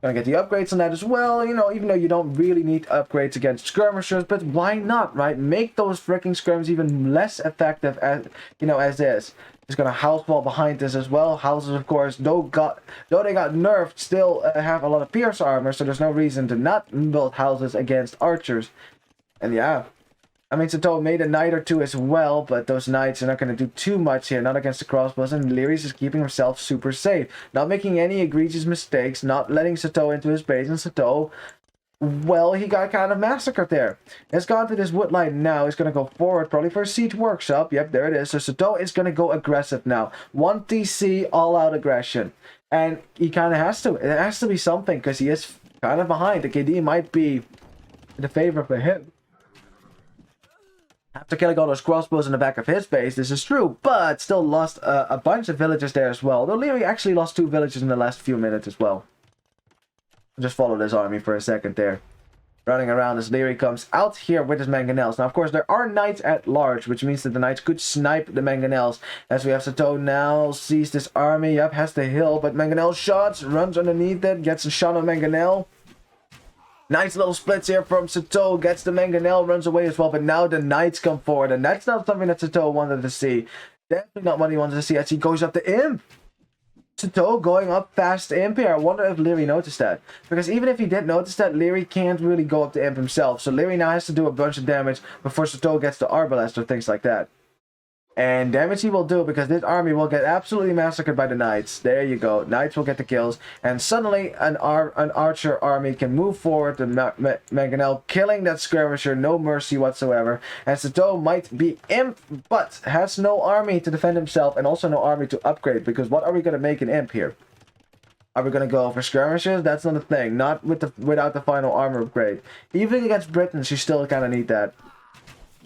Gonna get the upgrades on that as well, you know, even though you don't really need upgrades against skirmishers, but why not, right? Make those freaking skirms even less effective as, you know, as is. He's gonna house wall behind this as well. Houses, of course, though they got nerfed, still have a lot of pierce armor, so there's no reason to not build houses against archers. And yeah, I mean, Sitaux made a knight or two as well, but those knights are not going to do too much here, not against the crossbows, and Lierey's just keeping himself super safe. Not making any egregious mistakes, not letting Sitaux into his base, and Sitaux, well, he got kind of massacred there. He's gone to this wood line now. He's going to go forward, probably for a siege workshop. Yep, there it is. So Sitaux is going to go aggressive now. 1 TC, all-out aggression. And he kind of has to. It has to be something, because he is kind of behind. The KD might be in the favor for him. After killing all those crossbows in the back of his base, this is true, but still lost a bunch of villagers there as well. Though Liereyy actually lost 2 villagers in the last few minutes as well. Just follow this army for a second there. Running around as Liereyy comes out here with his mangonels. Now, of course, there are knights at large, which means that the knights could snipe the mangonels. As we have Sitaux now, sees this army, yep, has the hill, but mangonel shots, runs underneath it, gets a shot on mangonel. Nice little splits here from Sitaux, gets the mangonel, runs away as well, but now the knights come forward, and that's not something that Sitaux wanted to see. Definitely not what he wanted to see as he goes up the imp. Sitaux going up fast imp here. I wonder if Liereyy noticed that. Because even if he did notice that, Liereyy can't really go up the imp himself. So Liereyy now has to do a bunch of damage before Sitaux gets the arbalest or things like that. And damage he will do, because this army will get absolutely massacred by the knights. There you go. Knights will get the kills. And suddenly an archer army can move forward to mangonel, killing that skirmisher, no mercy whatsoever. And Sitaux might be imp, but has no army to defend himself, and also no army to upgrade. Because what are we going to make an imp here? Are we going to go for skirmishers? That's not a thing. Not without the final armor upgrade. Even against Britons, you still kind of need that.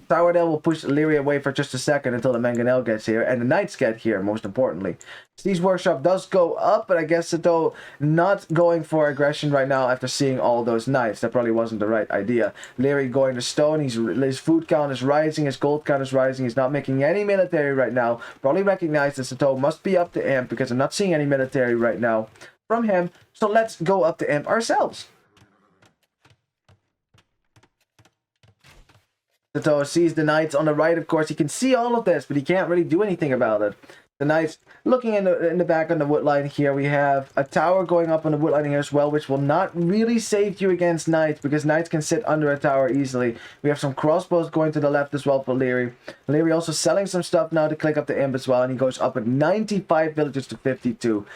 Sourdale will push Liereyy away for just a second until the mangonel gets here, and the knights get here, most importantly. Siege Workshop does go up, but I guess Sitaux not going for aggression right now after seeing all those knights. That probably wasn't the right idea. Liereyy going to stone, his food count is rising, his gold count is rising, he's not making any military right now. Probably recognized that Sitaux must be up to imp, because I'm not seeing any military right now from him, so let's go up to imp ourselves. Sitaux sees the knights on the right, of course. He can see all of this, but he can't really do anything about it. The knights looking in the back on the wood line here. We have a tower going up on the wood line here as well, which will not really save you against knights, because knights can sit under a tower easily. We have some crossbows going to the left as well for Liereyy. Liereyy also selling some stuff now to click up the imp as well, and he goes up with 95 villagers to 52.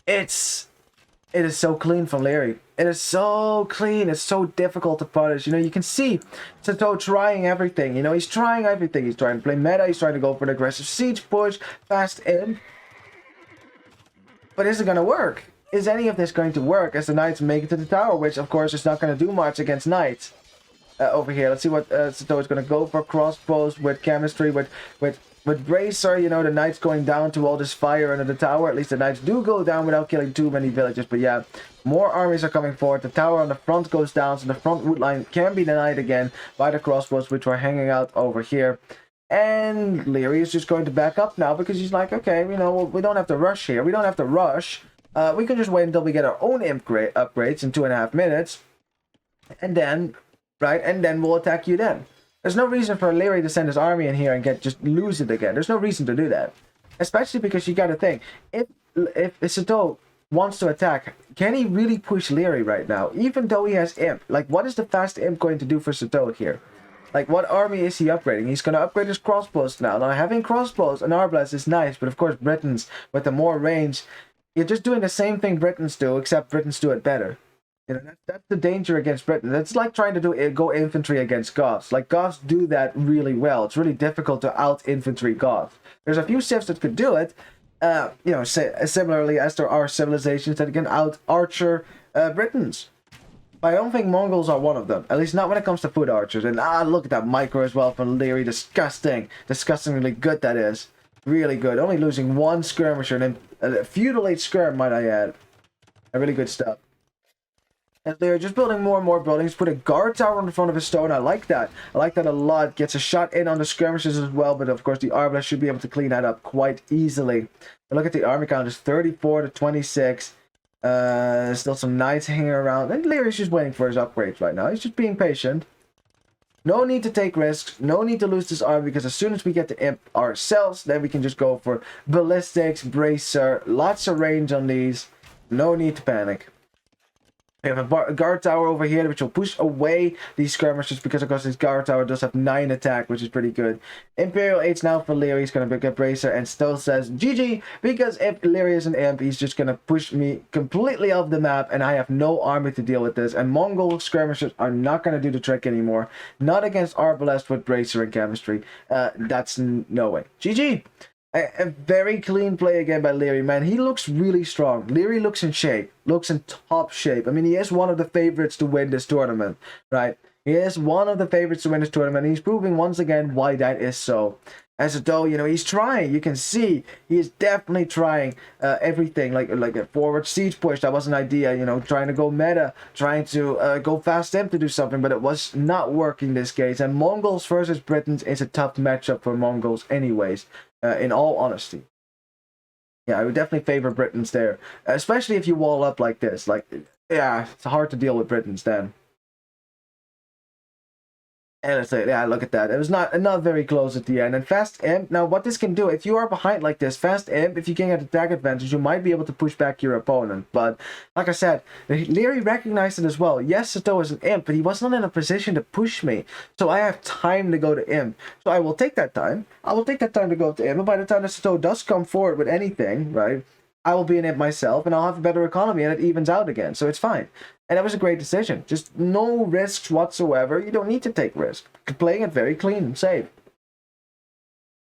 It is so clean from Liereyy. It is so clean. It's so difficult to punish. You know, you can see Sitaux trying everything. You know, he's trying everything. He's trying to play meta. He's trying to go for an aggressive siege push, fast in. But is it going to work? Is any of this going to work as the knights make it to the tower, which, of course, is not going to do much against knights. Over here, let's see what Sitaux is going to go for. Crossbows with chemistry, with bracer, you know, the knights going down to all this fire under the tower. At least the knights do go down without killing too many villagers. But yeah, more armies are coming forward. The tower on the front goes down, so the front wood line can be denied again by the crossbows, which were hanging out over here. And Liereyy is just going to back up now, because he's like, okay, you know, we don't have to rush here. We don't have to rush. We can just wait until we get our own upgrades in 2.5 minutes. And then, right, and then we'll attack you then. There's no reason for Liereyy to send his army in here and just lose it again. There's no reason to do that. Especially because you gotta think, if Sitaux wants to attack, can he really push Liereyy right now? Even though he has imp. Like, what is the fast imp going to do for Sitaux here? Like, what army is he upgrading? He's gonna upgrade his crossbows now. Now, having crossbows and arbalest is nice, but of course Britons, with the more range, you're just doing the same thing Britons do, except Britons do it better. You know, that's the danger against Britain. It's like trying to go infantry against Goths. Like, Goths do that really well. It's really difficult to out-infantry Goths. There's a few civs that could do it, you know, similarly as there are civilizations that can out-archer Britons. But I don't think Mongols are one of them. At least not when it comes to foot archers. And look at that micro as well from Liereyy. Disgusting. Disgustingly good that is. Really good. Only losing one skirmisher and then a feudal age skirm, might I add. Really good stuff. And they're just building more and more buildings. Put a guard tower in the front of his stone. I like that. I like that a lot. Gets a shot in on the skirmishes as well. But of course, the arbalest should be able to clean that up quite easily. But look at the army count. It's 34 to 26. Still some knights hanging around. And Lierey's just waiting for his upgrades right now. He's just being patient. No need to take risks. No need to lose this army, because as soon as we get the imp ourselves, then we can just go for ballistics, bracer, lots of range on these. No need to panic. We have a guard tower over here, which will push away these skirmishers, because of course this guard tower does have 9 attack, which is pretty good. Imperial 8's now for Liereyy. He's going to pick up Bracer and still says GG, because if Liereyy is an imp, he's just going to push me completely off the map, and I have no army to deal with this. And Mongol skirmishers are not going to do the trick anymore. Not against Arbalest with Bracer and Chemistry. That's no way. GG! A very clean play again by Liereyy, man. He looks really strong. Liereyy looks in shape. Looks in top shape. I mean, he is one of the favorites to win this tournament, right? He is one of the favorites to win this tournament. He's proving once again why that is so. As though, you know, he's trying. You can see he is definitely trying everything. Like a forward siege push. That was an idea, you know, trying to go meta. Trying to go fast imp to do something. But it was not working this case. And Mongols versus Britons is a tough matchup for Mongols anyways. In all honesty. Yeah, I would definitely favor Britons there. Especially if you wall up like this. Like, yeah, it's hard to deal with Britons then. And it's like, yeah, look at that. It was not very close at the end. And fast imp, now what this can do, if you are behind like this, fast imp, if you can get attack advantage, you might be able to push back your opponent. But, like I said, Liereyy recognized it as well. Yes, Sitaux is an imp, but he was not in a position to push me. So I have time to go to imp. So I will take that time. I will take that time to go to imp. And by the time the Sitaux does come forward with anything, right, I will be an imp myself, and I'll have a better economy, and it evens out again. So it's fine. And that was a great decision. Just no risks whatsoever. You don't need to take risks. Playing it very clean and safe.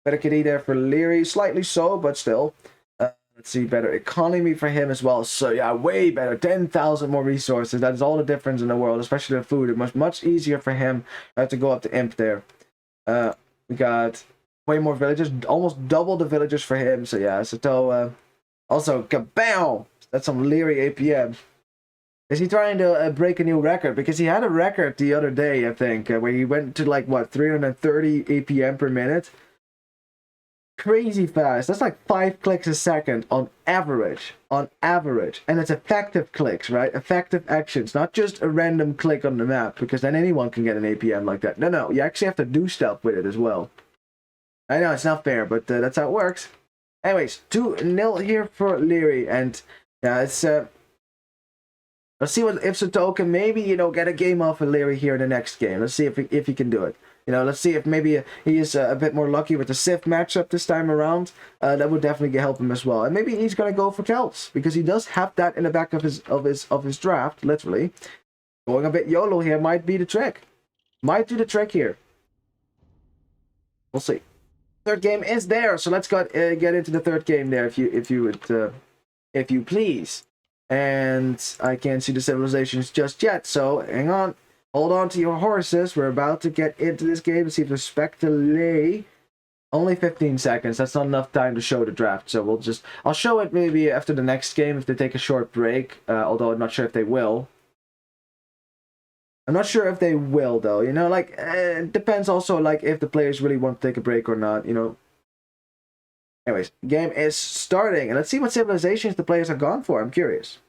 Better KD there for Liereyy. Slightly so, but still. Let's see, better economy for him as well. So yeah, way better. 10,000 more resources. That is all the difference in the world, especially the food. It was much easier for him to go up to imp there. We got way more villagers. Almost double the villagers for him. So yeah, Sitaux. Also, kabow! That's some Liereyy APM. Is he trying to break a new record? Because he had a record the other day, I think, where he went to like, what, 330 APM per minute? Crazy fast. That's like 5 clicks a second on average. On average. And it's effective clicks, right? Effective actions. Not just a random click on the map, because then anyone can get an APM like that. No. You actually have to do stuff with it as well. I know, it's not fair, but that's how it works. Anyways, 2-0 here for Liereyy. And yeah, it's... let's see if Sitaux can maybe, you know, get a game off of Liereyy here in the next game. Let's see if he can do it. You know, let's see if maybe he is a bit more lucky with the Sith matchup this time around. That would definitely help him as well. And maybe he's gonna go for Celts, because he does have that in the back of his draft, literally. Going a bit YOLO here might be the trick. Might do the trick here. We'll see. Third game is there, so let's get into the third game there, if you please. And I can't see the civilizations just yet, so hang on. Hold on to your horses. We're about to get into this game and see if there's spec delay. Only 15 seconds. That's not enough time to show the draft, so I'll show it maybe after the next game if they take a short break, although I'm not sure if they will. I'm not sure if they will, though, you know, like, it depends also, like, if the players really want to take a break or not, you know. Anyways, game is starting, and let's see what civilizations the players have gone for. I'm curious.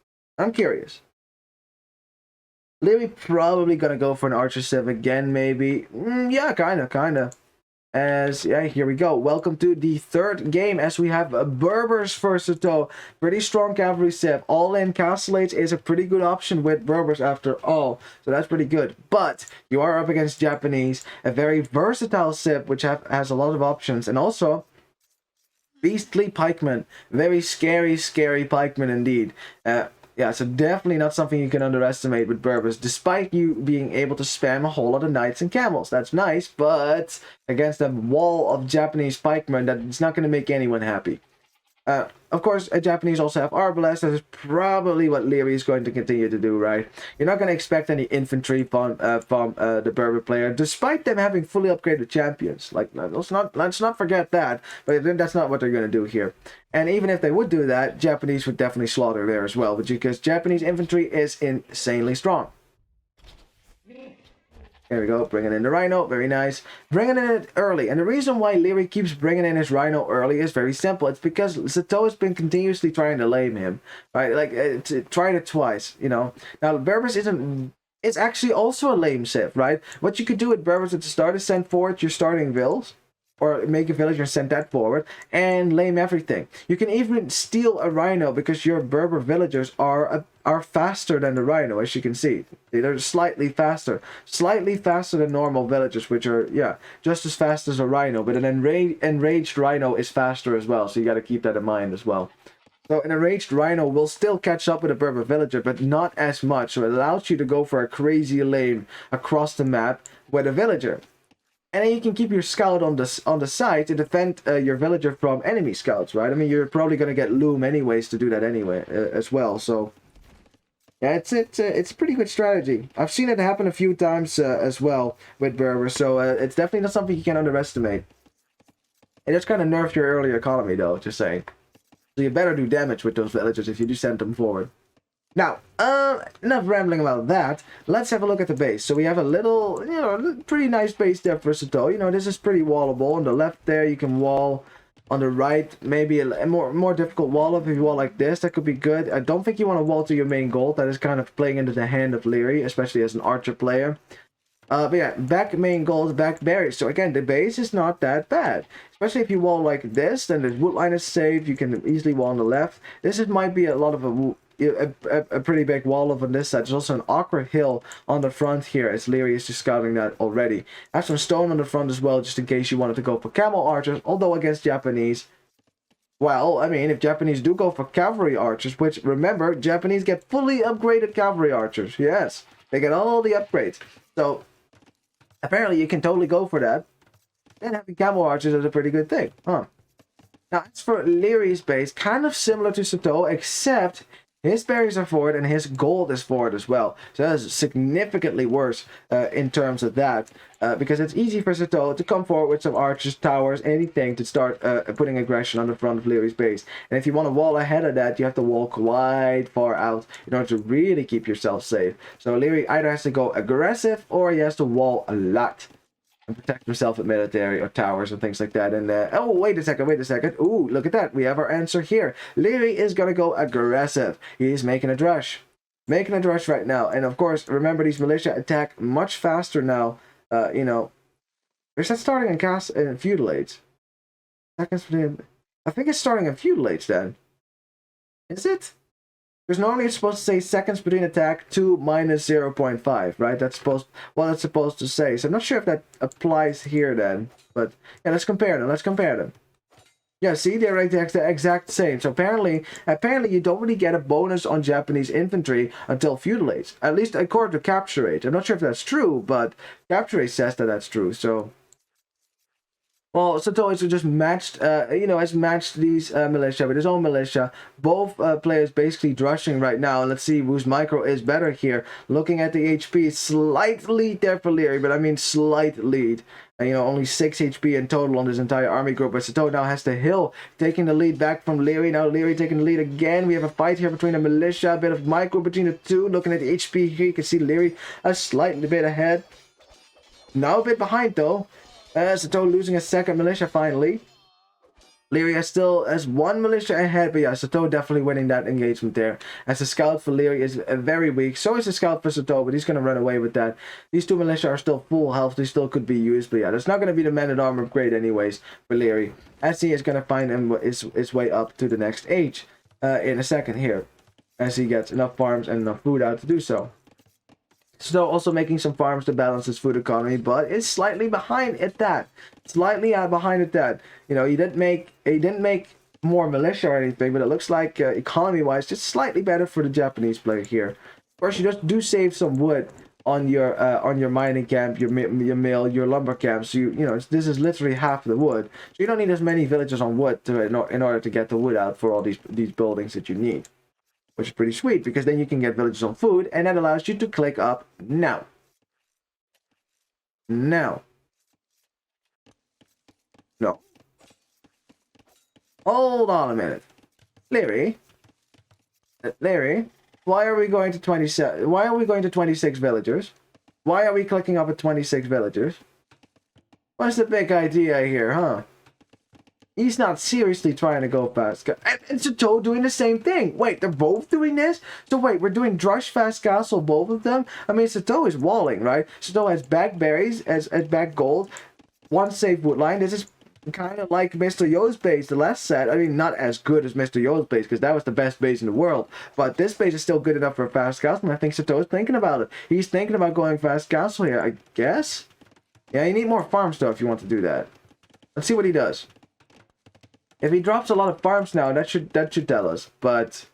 Liereyy probably gonna go for an Archer Civ again, maybe. Yeah, kinda. Yeah, here we go. Welcome to the third game, as we have Berbers for Sitaux. Pretty strong cavalry civ. All-in Castellates is a pretty good option with Berbers after all, so that's pretty good. But you are up against Japanese, a very versatile civ, which has a lot of options, and also beastly pikemen. Very scary pikemen indeed. Yeah, so definitely not something you can underestimate with Berbers, despite you being able to spam a whole lot of knights and camels. That's nice, but against a wall of Japanese pikemen, that's not going to make anyone happy. Of course, Japanese also have arbalest. That is probably what Liereyy is going to continue to do, right? You're not going to expect any infantry from the Berber player, despite them having fully upgraded champions. Like, let's not forget that. But that's not what they're going to do here. And even if they would do that, Japanese would definitely slaughter there as well, because Japanese infantry is insanely strong. There we go, bringing in the Rhino, very nice. Bringing in it early, and the reason why Liereyy keeps bringing in his Rhino early is very simple. It's because Sitaux has been continuously trying to lame him, right? Like, tried it twice, you know. Now, Berbers isn't... It's actually also a lame civ, right? What you could do with Berbers at the start is send forward your starting vills, or make a villager and send that forward, and lame everything. You can even steal a Rhino because your Berber villagers are faster than the Rhino, as you can see. They're slightly faster than normal villagers, which are, yeah, just as fast as a Rhino, but an enraged Rhino is faster as well, so you got to keep that in mind as well. So an enraged Rhino will still catch up with a Berber villager, but not as much, so it allows you to go for a crazy lane across the map with a villager. And then you can keep your scout on the side to defend your villager from enemy scouts, right? I mean, you're probably going to get loom anyways to do that anyway, as well. So, yeah, it's a pretty good strategy. I've seen it happen a few times as well with Berber, so it's definitely not something you can underestimate. It just kind of nerfs your early economy, though, just saying. So you better do damage with those villagers if you do send them forward. Now, enough rambling about that. Let's have a look at the base. So we have a little, you know, pretty nice base there for Sitaux. You know, this is pretty wallable. On the left there, you can wall. On the right, maybe a more difficult wall up. If you wall like this, that could be good. I don't think you want to wall to your main goal. That is kind of playing into the hand of Liereyy, especially as an archer player. But yeah, back main goals, back berries. So again, the base is not that bad. Especially if you wall like this, then the wood line is safe. You can easily wall on the left. Might be a lot of a pretty big wall up on this side. There's also an awkward hill on the front here, as Liereyy is just scouting that already. I have some stone on the front as well, just in case you wanted to go for camel archers, although against Japanese, well, I mean, if Japanese do go for cavalry archers, which, remember, Japanese get fully upgraded cavalry archers, yes, they get all the upgrades, so apparently you can totally go for that, and having camel archers is a pretty good thing, huh? Now, as for Lierey's base, kind of similar to Sitaux, except his berries are forward and his gold is forward as well. So that is significantly worse in terms of that. Because it's easy for Sitaux to come forward with some archers, towers, anything to start putting aggression on the front of Lierey's base. And if you want to wall ahead of that, you have to wall quite far out in order to really keep yourself safe. So Liereyy either has to go aggressive or he has to wall a lot and protect himself with military or towers and things like that. And oh, wait a second. Ooh, look at that. We have our answer here. Liereyy is gonna go aggressive. He's making a drush right now. And of course, remember, these militia attack much faster now. You know, is that starting in feudal age? Seconds between, I think it's starting in feudal age then. Is it? Because normally it's supposed to say seconds between attack 2 minus 0.5, right? That's supposed to say. So I'm not sure if that applies here then. But yeah, let's compare them. Yeah, see, they're right the exact same. So apparently you don't really get a bonus on Japanese infantry until feudal age. At least according to capture rate. I'm not sure if that's true, but capture rate says that that's true. So, well, Sitaux just matched, has matched these militia with his own militia. Both players basically drushing right now. And let's see whose micro is better here. Looking at the HP, slight lead there for Liereyy, but I mean slight lead. Only 6 HP in total on this entire army group. But Sitaux now has the hill, taking the lead back from Liereyy. Now Liereyy taking the lead again. We have a fight here between the militia, a bit of micro between the two. Looking at the HP here, you can see Liereyy a slightly bit ahead. Now a bit behind though. Sitaux losing a second militia finally. Liereyy still has one militia ahead, but yeah, Sitaux definitely winning that engagement there. As the scout for Liereyy is very weak, so is the scout for Sitaux, but he's going to run away with that. These two militia are still full health, they still could be used, but yeah, that's not going to be the man-at-armor upgrade anyways for Liereyy, as he is going to find his way up to the next age in a second here, as he gets enough farms and enough food out to do so. Sitaux also making some farms to balance his food economy, but it's slightly behind at that. He didn't make more militia or anything, but it looks like economy-wise, just slightly better for the Japanese player here. Of course, you just do save some wood on your mining camp, your mill, your lumber camp. So you know this is literally half the wood. So you don't need as many villagers on wood in order to get the wood out for all these buildings that you need, which is pretty sweet because then you can get villagers on food, and that allows you to click up now. Now. No. Hold on a minute. Liereyy, why are we going to 27? Why are we going to 26 villagers? Why are we clicking up at 26 villagers? What's the big idea here, huh? He's not seriously trying to go fast. And Sitaux doing the same thing. Wait, they're both doing this? So wait, we're doing Drush Fast Castle, both of them? I mean, Sitaux is walling, right? Sitaux has back berries, as back gold, one safe wood line. This is kind of like Mr. Yo's base, the last set. I mean, not as good as Mr. Yo's base, because that was the best base in the world. But this base is still good enough for a fast castle, and I think Sitaux is thinking about it. He's thinking about going fast castle here, I guess? Yeah, you need more farms, though, if you want to do that. Let's see what he does. If he drops a lot of farms now, that should tell us. But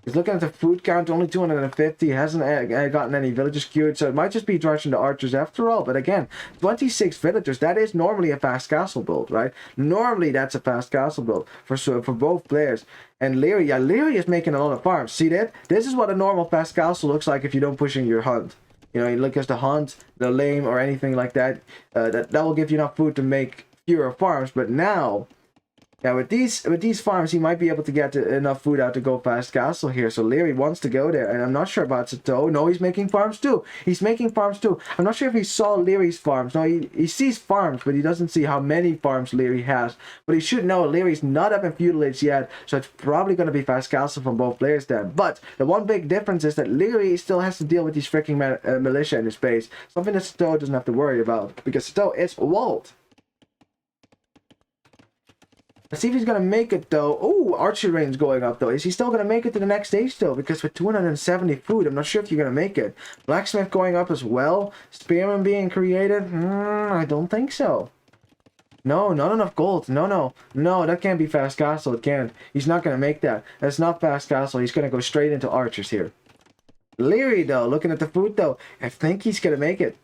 he's looking at the food count, only 250. He hasn't gotten any villagers queued, so it might just be rushing the archers after all. But again, 26 villagers, that is normally a fast castle build, right? Normally that's a fast castle build for both players. And Liereyy, yeah, Liereyy is making a lot of farms. See that? This is what a normal fast castle looks like if you don't push in your hunt. You know, you look at the hunt, the lame, or anything like that. That will give you enough food to make fewer farms. But now, yeah, with these farms, he might be able to get enough food out to go fast castle here. So Liereyy wants to go there, and I'm not sure about Sitaux. No, he's making farms too. He's making farms too. I'm not sure if he saw Lierey's farms. No, he sees farms, but he doesn't see how many farms Liereyy has. But he should know Lierey's not up in feudal age yet, so it's probably going to be fast castle from both players then. But the one big difference is that Liereyy still has to deal with these freaking militia in his base. Something that Sitaux doesn't have to worry about, because Sitaux is walled. Let's see if he's going to make it, though. Oh, archery range going up, though. Is he still going to make it to the next stage, though? Because with 270 food, I'm not sure if you're going to make it. Blacksmith going up as well. Spearman being created. I don't think so. No, not enough gold. No, that can't be fast castle. It can't. He's not going to make that. That's not fast castle. He's going to go straight into archers here. Liereyy, though, looking at the food, though. I think he's going to make it.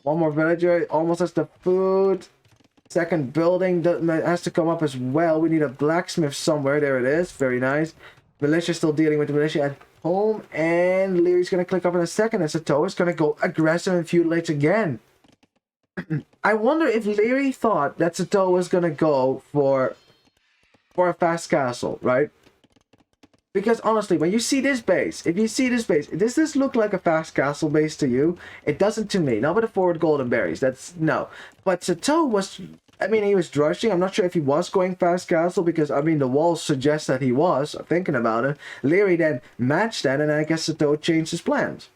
One more villager. Almost has the food. Second building has to come up as well. We need a blacksmith somewhere. There it is. Very nice. Militia still dealing with the militia at home. And Lierey's going to click up in a second. And Sitaux is going to go aggressive and feudal age again. I wonder if Liereyy thought that Sitaux was going to go for a fast castle, right? Because honestly, when you see this base, if you see this base, does this look like a fast castle base to you? It doesn't to me. Not with the forward golden berries. That's no. But Sitaux was, I mean, he was drushing. I'm not sure if he was going fast castle because, I mean, the walls suggest that he was, thinking about it. Liereyy then matched that, and I guess Sitaux changed his plans.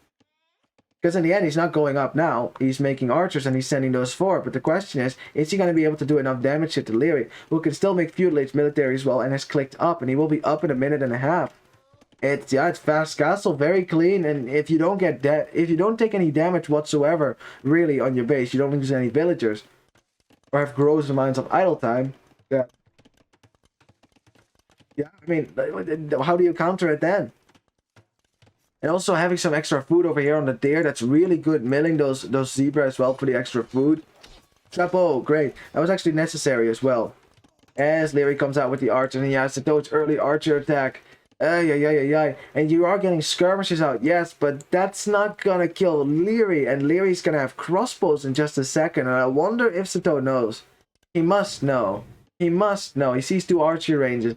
Because in the end, he's not going up now. He's making archers and he's sending those forward. But the question is he going to be able to do enough damage here to Liereyy, who can still make feudal age military as well and has clicked up, and he will be up in a minute and a half. It's fast castle, very clean, and if you don't get if you don't take any damage whatsoever, really, on your base, you don't lose any villagers, or have gross amounts of idle time. Yeah. Yeah, I mean, how do you counter it then? And also having some extra food over here on the deer, that's really good. Milling those zebra as well for the extra food. Chapeau, great. That was actually necessary as well. As Liereyy comes out with the archer, and he has Sitaux's early archer attack. And you are getting skirmishes out, yes, but that's not gonna kill Liereyy, and Lierey's gonna have crossbows in just a second, and I wonder if Sitaux knows. He must know. He must know. He sees 2 archery ranges.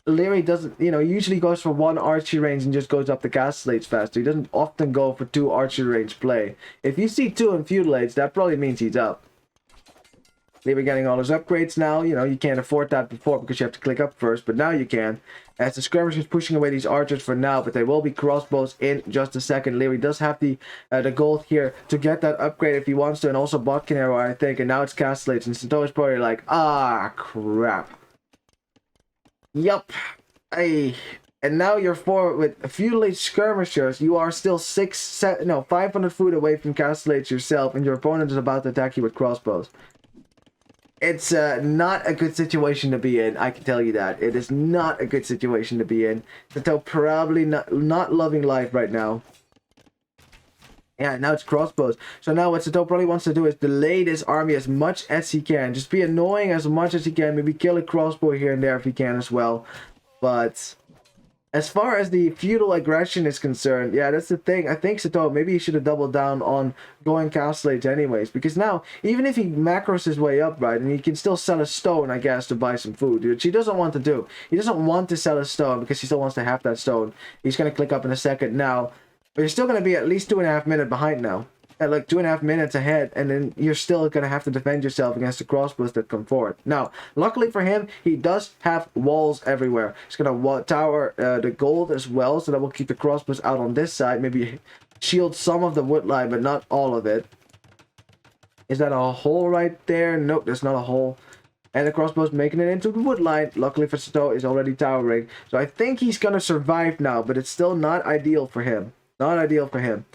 Liereyy doesn't, you know, usually goes for 1 archery range and just goes up the castle age faster. He doesn't often go for 2 archery range play. If you see 2 in feudal age, that probably means he's up. Liereyy getting all his upgrades now. You know, you can't afford that before because you have to click up first, but now you can. As the skirmish is pushing away these archers for now, but there will be crossbows in just a second. Liereyy does have the gold here to get that upgrade if he wants to, and also Botkin arrow, I think. And now it's castle age, and Sitaux is probably like, ah, crap. Yup. Hey. And now you're forward with feudal age skirmishers. You are still 500 foot away from castle age yourself, and your opponent is about to attack you with crossbows. It's not a good situation to be in, I can tell you that. It is not a good situation to be in. Sitaux probably not loving life right now. Yeah, now it's crossbows. So now what Sitaux probably wants to do is delay this army as much as he can. Just be annoying as much as he can. Maybe kill a crossbow here and there if he can as well. But as far as the feudal aggression is concerned, yeah, that's the thing. I think Sitaux, maybe he should have doubled down on going castle age anyways. Because now, even if he macros his way up, right, and he can still sell a stone, I guess, to buy some food, which he doesn't want to do. He doesn't want to sell a stone because he still wants to have that stone. He's going to click up in a second now. But you're still going to be at least 2.5 minutes behind now. At like 2.5 minutes ahead, and then you're still going to have to defend yourself against the crossbows that come forward. Now, luckily for him, he does have walls everywhere. He's going to tower the gold as well, so that will keep the crossbows out on this side. Maybe shield some of the wood line, but not all of it. Is that a hole right there? Nope, there's not a hole. And the crossbow's making it into the wood line. Luckily for Sitaux, is already towering. So I think he's going to survive now, but it's still not ideal for him. Not ideal for him.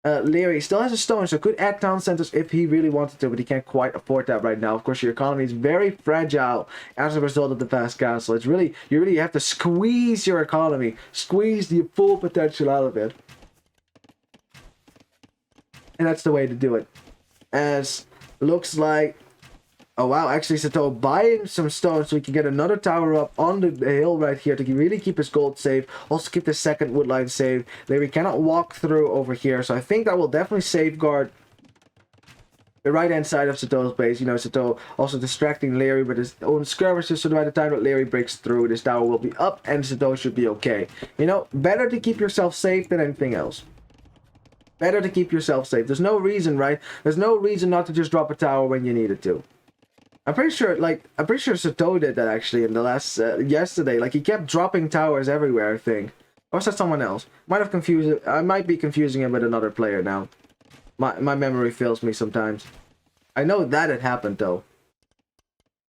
Liereyy still has a stone, so could add town centers if he really wanted to, but he can't quite afford that right now. Of course, your economy is very fragile as a result of the fast castle. It's really, you really have to squeeze your economy, squeeze the full potential out of it. And that's the way to do it. As looks like, oh wow, actually Sitaux buying some stones so he can get another tower up on the hill right here to really keep his gold safe. Also keep the second wood line safe. Liereyy cannot walk through over here, so I think that will definitely safeguard the right hand side of Sitau's base. You know, Sitaux also distracting Liereyy with his own skirmishes, so by the time that Liereyy breaks through, this tower will be up and Sitaux should be okay. You know, better to keep yourself safe than anything else. Better to keep yourself safe. There's no reason, right? There's no reason not to just drop a tower when you need it to. I'm pretty sure Sitaux did that actually in the last, yesterday. Like, he kept dropping towers everywhere, I think. Or was that someone else? I might be confusing him with another player now. My memory fails me sometimes. I know that it happened, though.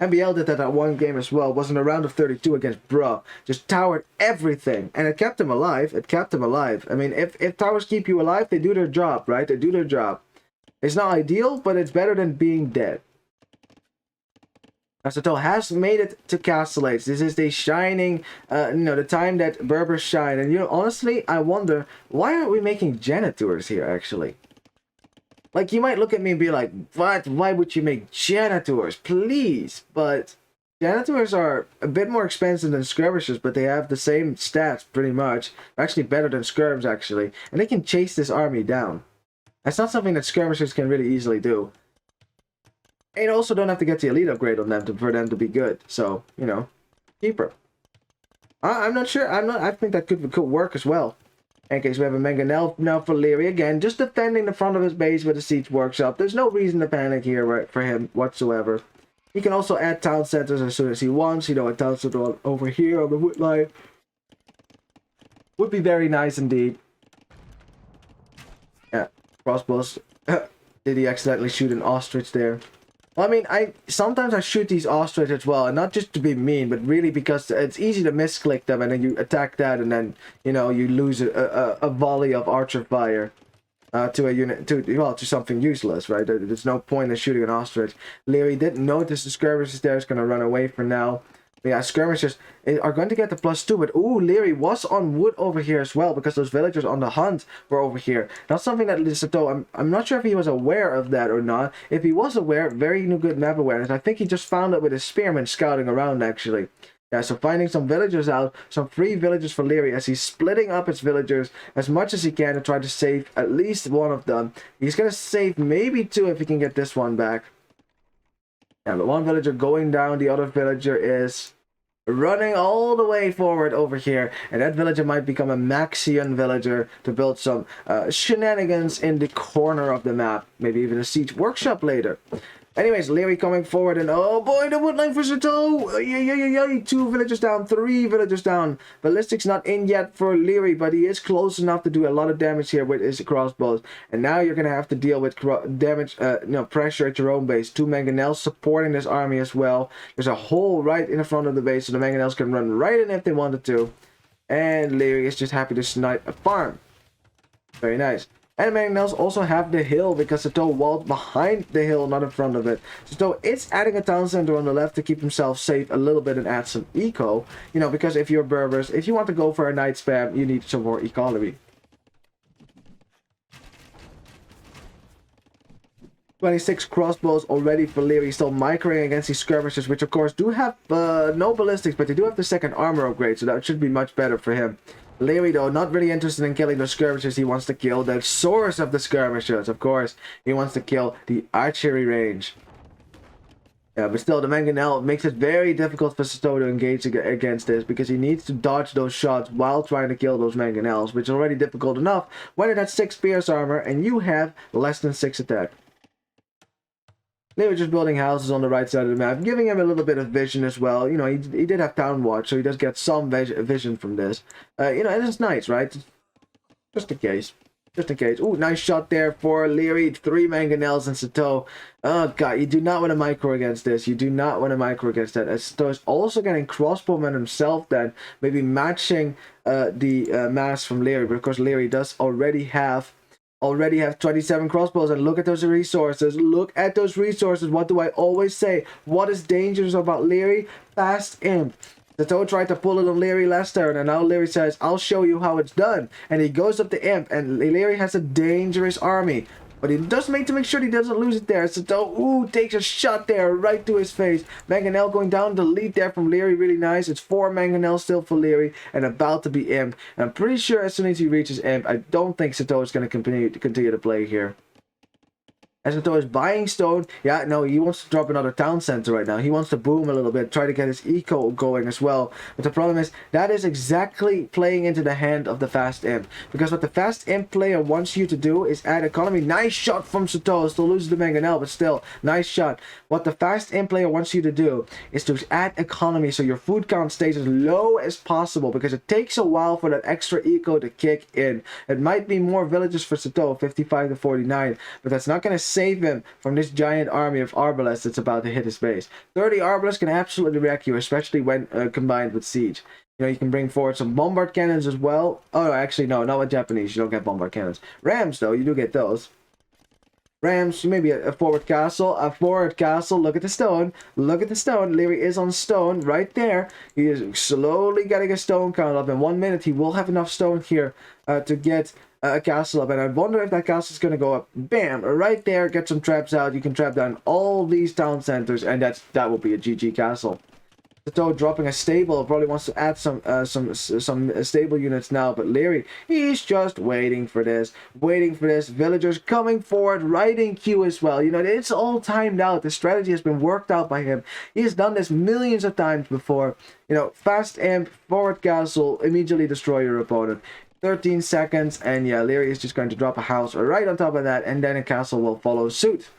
MBL did that at one game as well. Was in a round of 32 against Bruh. Just towered everything. And it kept him alive. It kept him alive. I mean, if towers keep you alive, they do their job, right? They do their job. It's not ideal, but it's better than being dead. Sitaux has made it to Castle Age. This is the shining, the time that Berbers shine. And, honestly, I wonder, why aren't we making janitors here, actually? Like, you might look at me and be like, what? Why would you make janitors? Please. But janitors are a bit more expensive than skirmishers, but they have the same stats, pretty much. They're actually better than skirms, actually. And they can chase this army down. That's not something that skirmishers can really easily do. And you also don't have to get the elite upgrade on them for them to be good. So, cheaper. I'm not sure. I think that could work as well. In case we have a mangonel now for Liereyy again, just defending the front of his base with the siege workshop. There's no reason to panic here, right, for him whatsoever. He can also add town centers as soon as he wants. A town center over here on the wood line would be very nice indeed. Yeah, crossbows. Did he accidentally shoot an ostrich there? Well, I mean, sometimes I shoot these ostrich as well, and not just to be mean, but really because it's easy to misclick them, and then you attack that, and then, you lose a volley of archer fire to a unit, to something useless, right? There's no point in shooting an ostrich. Liereyy didn't notice the skirmishers there, is going to run away for now. But yeah, skirmishers are going to get the +2, but ooh, Liereyy was on wood over here as well, because those villagers on the hunt were over here. That's something that Sitaux, I'm not sure if he was aware of that or not. If he was aware, very good map awareness. I think he just found it with his spearmen scouting around, actually. Yeah, so finding some villagers out, some free villagers for Liereyy, as he's splitting up his villagers as much as he can to try to save at least one of them. He's going to save maybe 2 if he can get this one back. Yeah, but one villager going down, the other villager is running all the way forward over here, and that villager might become a Maxian villager to build some shenanigans in the corner of the map, maybe even a siege workshop later. Anyways, Liereyy coming forward, and oh boy, the woodline for Sitaux! 2 villagers down, 3 villagers down. Ballistic's not in yet for Liereyy, but he is close enough to do a lot of damage here with his crossbows. And now you're gonna have to deal with damage, pressure at your own base. 2 mangonels supporting this army as well. There's a hole right in the front of the base, so the mangonels can run right in if they wanted to. And Liereyy is just happy to snipe a farm. Very nice. And the mangonels also have the hill, because Sitaux walled behind the hill, not in front of it. Sitaux is adding a town center on the left to keep himself safe a little bit and add some eco. Because if you're Berbers, if you want to go for a night spam, you need some more economy. 26 crossbows already for Liereyy, still microing against these skirmishers, which of course do have no ballistics, but they do have the second armor upgrade, so that should be much better for him. Liereyy, though, not really interested in killing the skirmishers. He wants to kill the source of the skirmishers, of course. He wants to kill the archery range. Yeah, but still, the mangonel makes it very difficult for Sitaux to engage against this, because he needs to dodge those shots while trying to kill those mangonels, which is already difficult enough when it has 6 pierce armor and you have less than 6 attack. They were just building houses on the right side of the map, giving him a little bit of vision as well. You know, he did have Town Watch, so he does get some vision from this. You know, and it's nice, right? Just in case. Just in case. Ooh, nice shot there for Liereyy. 3 mangonels and Sitaux. Oh, God, you do not want to micro against this. You do not want to micro against that. As Sitaux is also getting crossbowman himself then, maybe matching the mass from Liereyy. But, of course, Liereyy does already have 27 crossbows, and look at those resources. Look at those resources. What do I always say? What is dangerous about Liereyy? Fast imp. Sitaux tried to pull it on Liereyy last turn, and now Liereyy says, I'll show you how it's done. And he goes up the imp, and Liereyy has a dangerous army. But he does make sure he doesn't lose it there. Sitaux, ooh, takes a shot there right to his face. Mangonel going down the lead there from Liereyy, really nice. It's 4 mangonel still for Liereyy and about to be imp. And I'm pretty sure as soon as he reaches imp, I don't think Sitaux is going to continue to play here. As Sitaux is buying stone, yeah, no, he wants to drop another town center right now. He wants to boom a little bit, try to get his eco going as well. But the problem is, that is exactly playing into the hand of the fast imp. Because what the fast imp player wants you to do is add economy. Nice shot from Sitaux, still loses the mangonel, but still, nice shot. What the fast imp player wants you to do is to add economy so your food count stays as low as possible. Because it takes a while for that extra eco to kick in. It might be more villages for Sitaux, 55 to 49, but that's not going to save him from this giant army of arbalests that's about to hit his base. 30 arbalests can absolutely wreck you, especially when combined with siege. You know, you can bring forward some bombard cannons as well. Oh, actually, no, not with Japanese. You don't get bombard cannons. Rams, though, you do get those. Rams, maybe a forward castle. A forward castle. Look at the stone. Look at the stone. Liereyy is on stone right there. He is slowly getting a stone count up. In 1 minute, he will have enough stone here to get a castle up, and I wonder if that castle is going to go up. Bam, right there. Get some traps out. You can trap down all these town centers, and that will be a GG castle. Sitaux dropping a stable, probably wants to add some stable units now, but Liereyy, he's just waiting for this. Villagers coming forward, right in queue as well. You know, it's all timed out. The strategy has been worked out by him. He has done this millions of times before. You know, fast imp, forward castle, immediately destroy your opponent. 13 seconds, and yeah, Liereyy is just going to drop a house right on top of that, and then a castle will follow suit.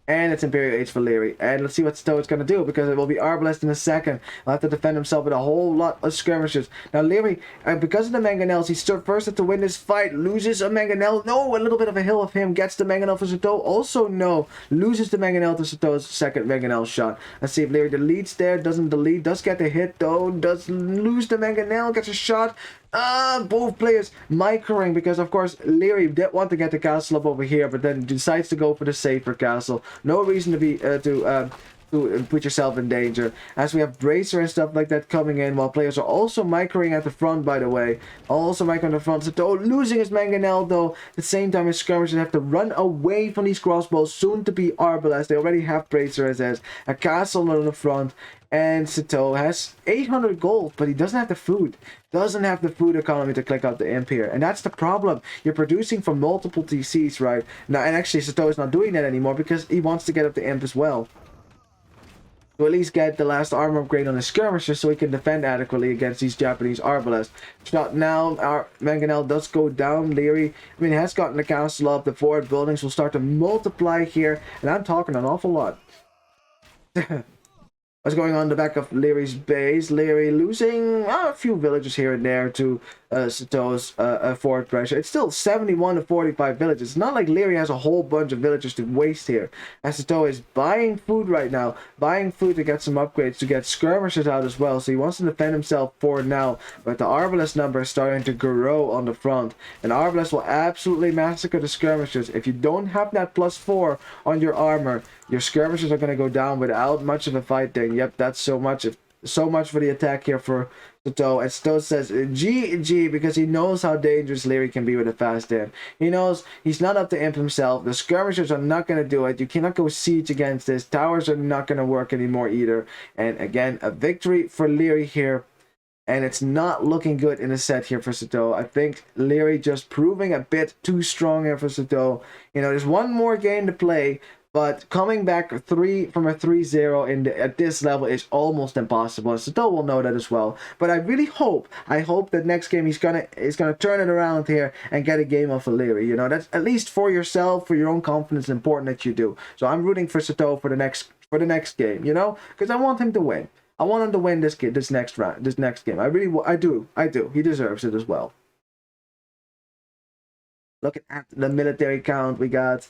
And it's Imperial Age for Liereyy. And let's see what Sitaux is going to do, because it will be Arbalest in a second. He'll have to defend himself with a whole lot of skirmishes. Now, Liereyy, because of the mangonels, he stood first to win this fight. Loses a mangonel. No, a little bit of a hill of him. Gets the mangonel for Sitaux. Also, no. Loses the mangonel to Sitaux's second mangonel shot. Let's see if Liereyy deletes there. Doesn't delete. Does get the hit, though. Does lose the mangonel. Gets a shot. Both players microing, because of course Liereyy did want to get the castle up over here, but then decides to go for the safer castle. No reason to be to put yourself in danger, as we have bracer and stuff like that coming in, while players are also microing at the front, by the way. Also microing at the front. Sitaux losing his mangonel, though. At the same time, his skirmishers have to run away from these crossbows, soon to be arbalest. They already have bracer as a castle on the front. And Sitaux has 800 gold, but he doesn't have the food. Doesn't have the food economy to click out the imp here. And that's the problem. You're producing from multiple TCs, right? Now, and actually, Sitaux is not doing that anymore because he wants to get up the imp as well. To at least get the last armor upgrade on his skirmisher so he can defend adequately against these Japanese arbalests. Shot now, our mangonel does go down. Liereyy, I mean, has gotten the castle up. The forward buildings will start to multiply here. And I'm talking an awful lot. What's going on in the back of Lierey's base? Liereyy losing a few villages here and there to Sitaux's forward pressure. It's still 71 to 45 villages. It's not like Liereyy has a whole bunch of villagers to waste here. As Sitaux is buying food right now. Buying food to get some upgrades, to get skirmishers out as well. So he wants to defend himself forward now. But the arbalest number is starting to grow on the front. And arbalest will absolutely massacre the skirmishers. If you don't have that +4 on your armor, your skirmishers are going to go down without much of a fight there. Yep, that's so much. If so much for the attack here for Sitaux. And Sitaux says GG because he knows how dangerous Liereyy can be with a fast imp. He knows he's not up to imp himself. The skirmishers are not going to do it. You cannot go siege against this. Towers are not going to work anymore either. And again, a victory for Liereyy here. And it's not looking good in a set here for Sitaux. I think Liereyy just proving a bit too strong here for Sitaux. You know, there's one more game to play, but coming back from a 3-0 at this level is almost impossible. And Sitaux will know that as well. But I really hope that next game he's gonna turn it around here and get a game off of Liereyy. You know, that's at least for yourself, for your own confidence, important that you do. So I'm rooting for Sitaux for the next game. You know, because I want him to win. I want him to win this next game. I do. He deserves it as well. Looking at the military count, we got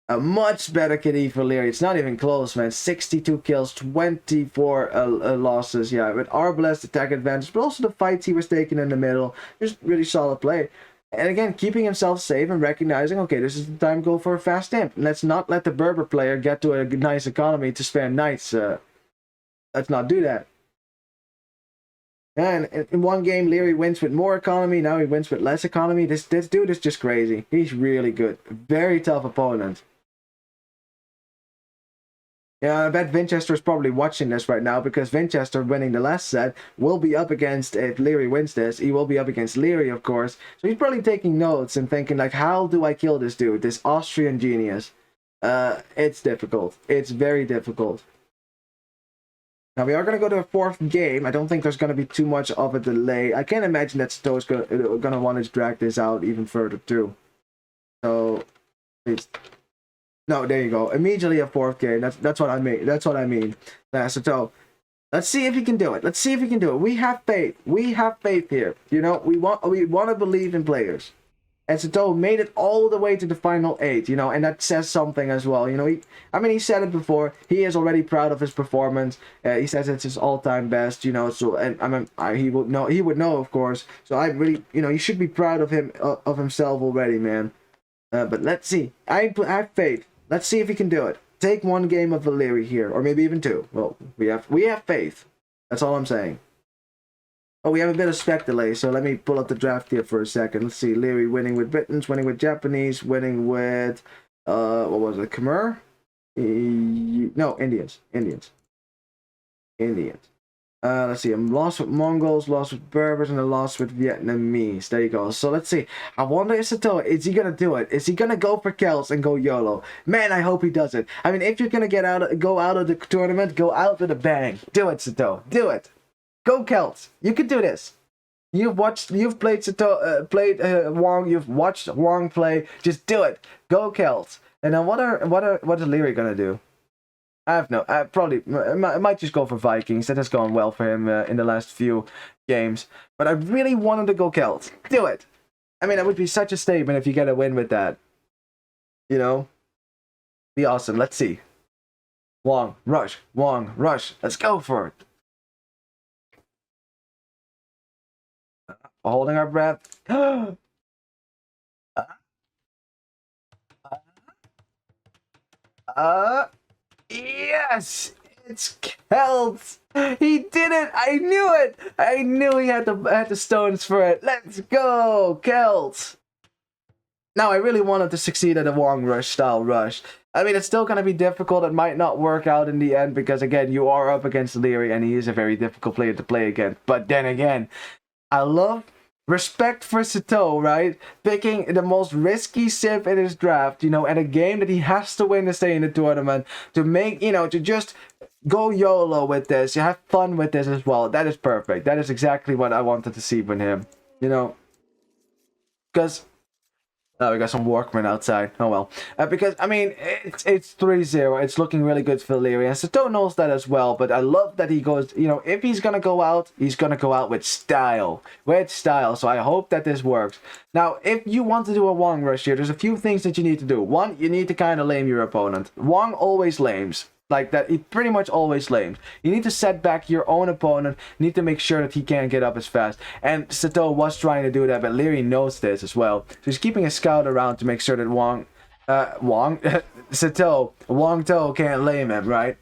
a much better KD for Liereyy. It's not even close, man. 62 kills, 24 losses. Yeah, with Arbalest attack advantage, but also the fights he was taking in the middle. Just really solid play. And again, keeping himself safe and recognizing, okay, this is the time to go for a fast imp. Let's not let the Berber player get to a nice economy to spare knights. Let's not do that. And in one game, Liereyy wins with more economy. Now he wins with less economy. This dude is just crazy. He's really good. Very tough opponent. Yeah, I bet Winchester is probably watching this right now because Winchester winning the last set will be up against, if Liereyy wins this, he will be up against Liereyy, of course. So he's probably taking notes and thinking, like, how do I kill this dude, this Austrian genius? It's difficult. It's very difficult. Now we are going to go to a fourth game. I don't think there's going to be too much of a delay. I can't imagine that Sitaux is going to want to drag this out even further too. So, no, there you go. Immediately a fourth game. That's what I mean. That's what I mean. Sitaux, let's see if he can do it. Let's see if he can do it. We have faith. We have faith here. You know, we want to believe in players. And Sitaux made it all the way to the final 8, you know, and that says something as well. You know, he said it before. He is already proud of his performance. He says it's his all-time best, you know. So, and he would know, of course. So I really, you know, he should be proud of himself already, man. But let's see. I have faith. Let's see if he can do it. Take one game of Liereyy here, or maybe even 2. Well, we have faith. That's all I'm saying. Oh, we have a bit of spec delay, so let me pull up the draft here for a second. Let's see, Liereyy winning with Britons, winning with Japanese, winning with, what was it, Khmer? No, Indians. Let's see, I'm lost with Mongols, lost with Berbers, and I lost with Vietnamese. There you go. So let's see. I wonder if Sitaux, is he going to do it? Is he going to go for Celts and go YOLO? Man, I hope he does it. I mean, if you're going to go out of the tournament, go out with a bang. Do it, Sitaux. Do it. Go Celts! You can do this. You've played Wong. You've watched Wong play. Just do it. Go Celts. And then what is Liereyy gonna do? I have no. I might just go for Vikings. That has gone well for him in the last few games. But I really wanted to go Celts. Do it. I mean, that would be such a statement if you get a win with that. You know, be awesome. Let's see. Wong rush. Let's go for it. Holding our breath. Yes! It's Celts! He did it! I knew it! I knew he had the stones for it. Let's go, Celts! Now, I really wanted to succeed at a Wong rush style rush. I mean, it's still going to be difficult. It might not work out in the end because, again, you are up against Liereyy and he is a very difficult player to play against. But then again, I love respect for Sitaux, right? Picking the most risky sip in his draft, you know, and a game that he has to win to stay in the tournament, to make, you know, to just go YOLO with this. You have fun with this as well. That is perfect. That is exactly what I wanted to see from him, you know, because oh, we got some workmen outside. Oh well. Because, I mean, it's 3-0. It's looking really good for Liereyy. And Sitaux knows that as well. But I love that he goes, you know, if he's going to go out, he's going to go out with style. With style. So I hope that this works. Now, if you want to do a Wong rush here, there's a few things that you need to do. One, you need to kind of lame your opponent. Wong always lames. Like that, he pretty much always lames. You need to set back your own opponent. You need to make sure that he can't get up as fast. And Sitaux was trying to do that, but Liereyy knows this as well. So he's keeping a scout around to make sure that Sitaux, Wong To can't lame him, right?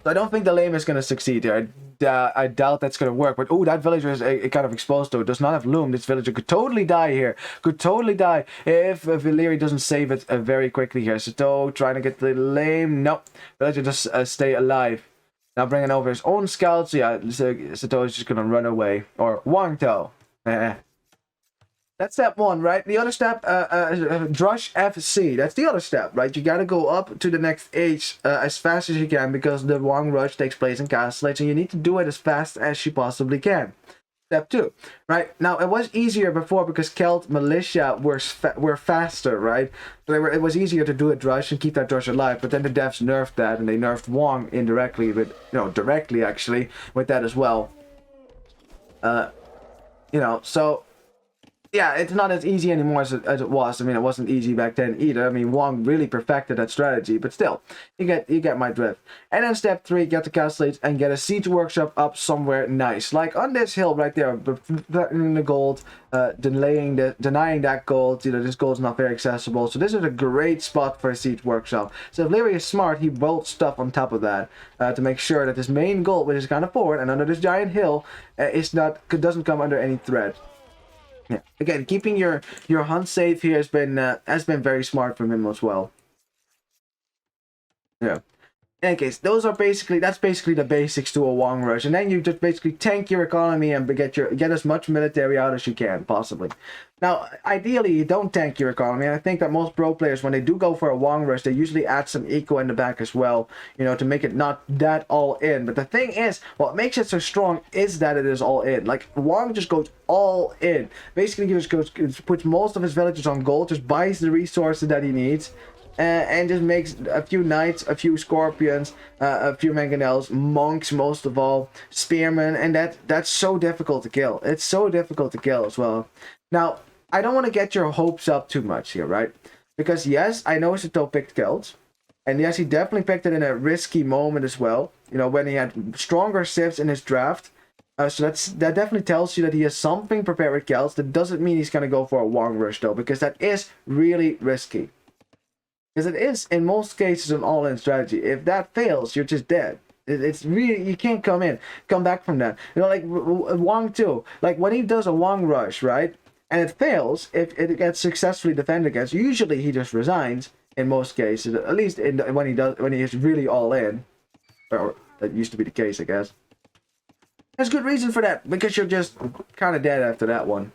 So I don't think the lame is going to succeed here. I I doubt that's gonna work. But oh, that villager is kind of exposed though. It does not have loom. This villager could totally die here. Could totally die if Liereyy doesn't save it very quickly here. Sitaux trying to get the lame. Nope. Villager just stay alive. Now bringing over his own scouts. Yeah, Sitaux is just gonna run away. Or Wang Tao. That's step one, right? The other step, Drush FC. That's the other step, right? You gotta go up to the next age as fast as you can because the Wang Rush takes place in Castle Age, and you need to do it as fast as you possibly can. Step two, right? Now, it was easier before because Celt militia were faster, right? So it was easier to do a Drush and keep that Drush alive, but then the devs nerfed that, and they nerfed Wang indirectly, but, you know, directly, actually, with that as well. You know, so... yeah, it's not as easy anymore as it was. I mean, it wasn't easy back then either. I mean, Wang really perfected that strategy, but still, you get my drift. And then step 3, get the castle age and get a siege workshop up somewhere nice, like on this hill right there, threatening the gold, denying that gold. You know, this gold's not very accessible, so this is a great spot for a siege workshop. So if Liereyy is smart, he bolts stuff on top of that to make sure that his main gold, which is kind of forward and under this giant hill, doesn't come under any threat. Yeah. Again, keeping your hunt safe here has been very smart from him as well. Yeah. In any case, that's basically the basics to a Wang Rush, and then you just basically tank your economy and get as much military out as you can, possibly. Now, ideally, you don't tank your economy, and I think that most pro players, when they do go for a Wang Rush, they usually add some eco in the back as well, you know, to make it not that all in. But the thing is, what makes it so strong is that it is all in. Like, Wang just goes all in. Basically, he just puts most of his villagers on gold, just buys the resources that he needs, and just makes a few knights, a few scorpions, a few mangonels, monks most of all, spearmen, and that's so difficult to kill. It's so difficult to kill as well. Now, I don't want to get your hopes up too much here, right? Because yes, I know Sitaux picked Celt, and yes, he definitely picked it in a risky moment as well. You know, when he had stronger civs in his draft. So that definitely tells you that he has something prepared with Celt. That doesn't mean he's going to go for a Wang Rush though, because that is really risky. Because it is, in most cases, an all-in strategy. If that fails, you're just dead. It's really, you can't come back from that. You know, like Wang too. Like when he does a Wang Rush, right? And it fails, if it gets successfully defended against, usually he just resigns in most cases. At least when he is really all in. Or that used to be the case, I guess. There's good reason for that, because you're just kind of dead after that one.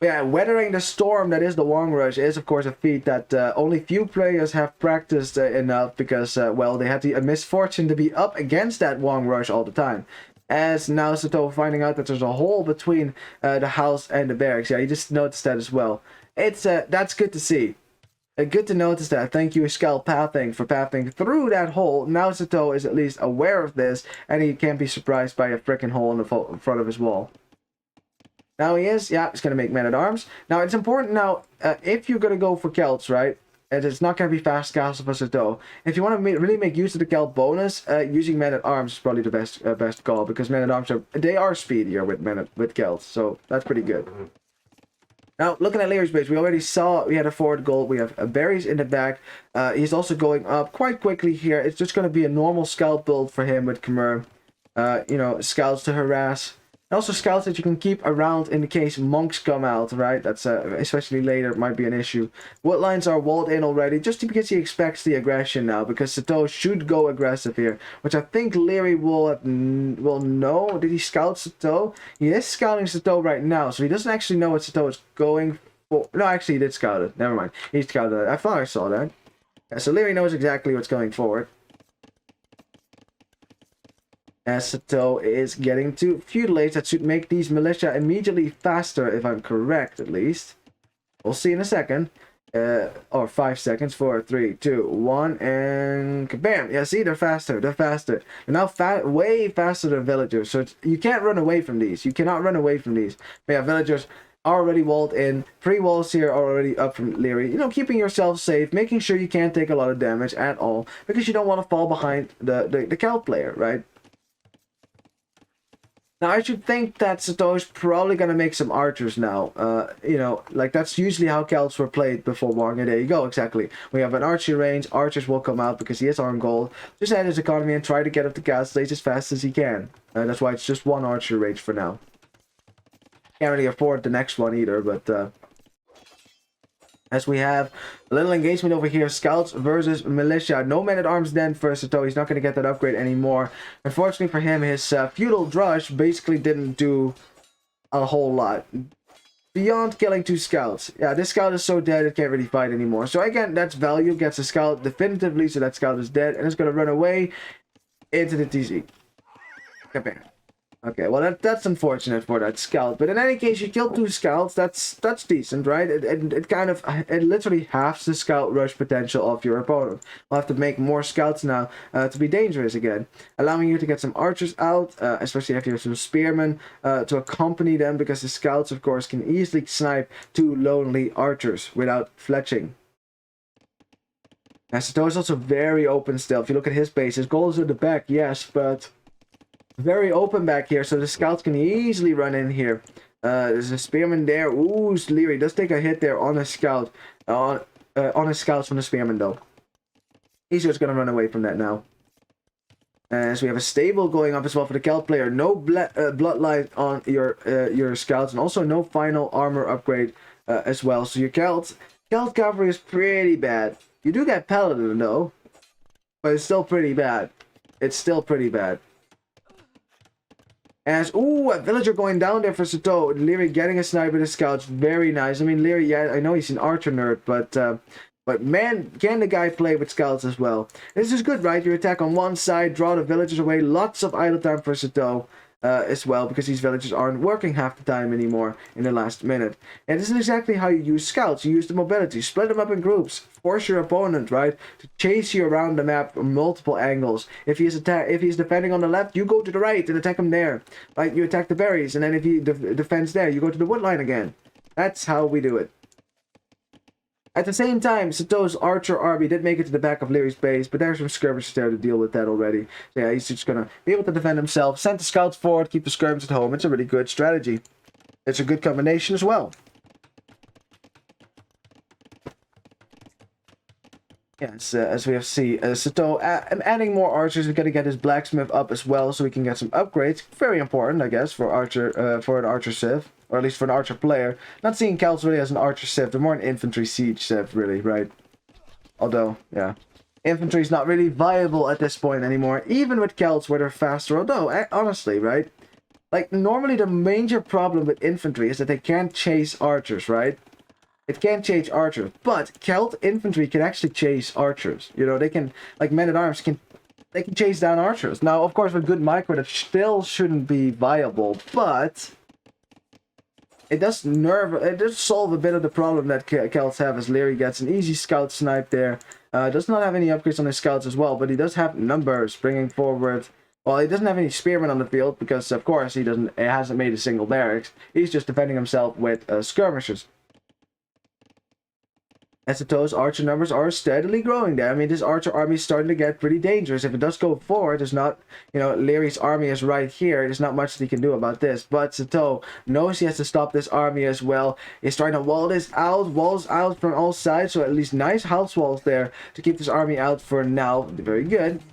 Yeah, weathering the storm that is the Wang Rush is, of course, a feat that only few players have practiced enough because, well, they had the misfortune to be up against that Wang Rush all the time. As now Sitaux finding out that there's a hole between the house and the barracks. Yeah, you just noticed that as well. It's that's good to see. Good to notice that. Thank you, Scout Pathing, for pathing through that hole. Now Sitaux is at least aware of this, and he can't be surprised by a freaking hole in the front of his wall. Now he is, yeah, he's going to make men-at-arms. Now, it's important now, if you're going to go for Celts, right, and it's not going to be fast castle for Sitaux. If you want to really make use of the Celt bonus, using men-at-arms is probably the best call, because men-at-arms are speedier with Celts, so that's pretty good. Now, looking at Lierey's base, we already saw we had a forward goal. We have berries in the back. He's also going up quite quickly here. It's just going to be a normal scout build for him with Khmer. You know, scouts to harass. And also scouts that you can keep around in the case monks come out, right? That's especially later might be an issue. Wood lines are walled in already, just because he expects the aggression now, because Sitaux should go aggressive here, which I think Liereyy will know. Did he scout Sitaux? He is scouting Sitaux right now, so he doesn't actually know what Sitaux is going for. No, actually he did scout it. Never mind. He scouted it. I thought I saw that. Yeah, so Liereyy knows exactly what's going forward. As Sitaux is getting to feudal age, that should make these militia immediately faster, if I'm correct, at least. We'll see in a second. Or 5 seconds. 4, 3, 2, 1, and kabam! Yeah, see, they're faster. They're faster. They're now way faster than villagers. So you can't run away from these. You cannot run away from these. But yeah, villagers are already walled in. 3 walls here are already up from Liereyy. You know, keeping yourself safe, making sure you can't take a lot of damage at all, because you don't want to fall behind the Celt player, right? Now, I should think that Sitaux is probably going to make some archers now. You know, like that's usually how Celts were played before Wong. And there you go, exactly. We have an archer range. Archers will come out because he is on gold. Just add his economy and try to get up the gas stage as fast as he can. That's why it's just one archer range for now. Can't really afford the next one either, but... as we have a little engagement over here, scouts versus militia. No men-at-arms then for Sitaux. He's not going to get that upgrade anymore. Unfortunately for him, his feudal drush basically didn't do a whole lot. Beyond killing 2 scouts. Yeah, this scout is so dead it can't really fight anymore. So again, that's value. Gets a scout definitively, so that scout is dead. And it's going to run away into the TC. Come here. Okay, well that's unfortunate for that scout, but in any case, you killed 2 scouts. That's decent, right? It kind of literally halves the scout rush potential of your opponent. We'll have to make more scouts now to be dangerous again, allowing you to get some archers out, especially if you have some spearmen to accompany them, because the scouts, of course, can easily snipe 2 lonely archers without fletching. And Sitaux is also very open still. If you look at his base, his goal is at the back, yes, but very open back here, so the scouts can easily run in here. There's a spearman there. Ooh, Liereyy does take a hit there on a scout. On his scouts from the spearman, though. He's just going to run away from that now. So we have a stable going up as well for the Celt player. No bloodlight on your scouts, and also no final armor upgrade as well. So your Celt cavalry is pretty bad. You do get Paladin, though, but it's still pretty bad. It's still pretty bad. As, ooh, a villager going down there for Sitaux. Liereyy getting a sniper with his scouts. Very nice. I mean, Liereyy, yeah, I know he's an archer nerd, but man, can the guy play with scouts as well. This is good, right? You attack on one side, draw the villagers away. Lots of idle time for Sitaux as well, because these villagers aren't working half the time anymore in the last minute. And this is exactly how you use scouts. You use the mobility. Split them up in groups. Force your opponent, right, to chase you around the map from multiple angles. If he's defending on the left, you go to the right and attack him there. Like, you attack the berries, and then if he defends there, you go to the wood line again. That's how we do it. At the same time, Sitaux's archer army did make it to the back of Lierey's base, but there's some skirmishers there to deal with that already. So yeah, he's just gonna be able to defend himself, send the scouts forward, keep the skirmishers at home. It's a really good strategy. It's a good combination as well. Yes, as we have seen, Sitaux adding more archers. We're gonna get his blacksmith up as well, so we can get some upgrades. Very important, I guess, for an archer civ, or at least for an archer player. Not seeing Celts really as an archer civ; they're more an infantry siege civ, really, right? Although, yeah, infantry is not really viable at this point anymore, even with Celts where they're faster. Although, honestly, right? Like normally, the major problem with infantry is that they can't chase archers, right? It can't chase archers, but Celt infantry can actually chase archers. You know, they can, like men-at-arms, can chase down archers. Now, of course, with good micro, that still shouldn't be viable, but it does solve a bit of the problem that Celts have, as Liereyy gets an easy scout snipe there. Does not have any upgrades on his scouts as well, but he does have numbers bringing forward. Well, he doesn't have any spearmen on the field because, of course, he hasn't made a single barracks. He's just defending himself with skirmishers. And Sitaux's archer numbers are steadily growing there. I mean, this archer army is starting to get pretty dangerous. If it does go forward, there's not, you know, Lierey's army is right here. There's not much that he can do about this. But Sitaux knows he has to stop this army as well. He's trying to wall this out, walls out from all sides. So at least nice house walls there to keep this army out for now. Very good.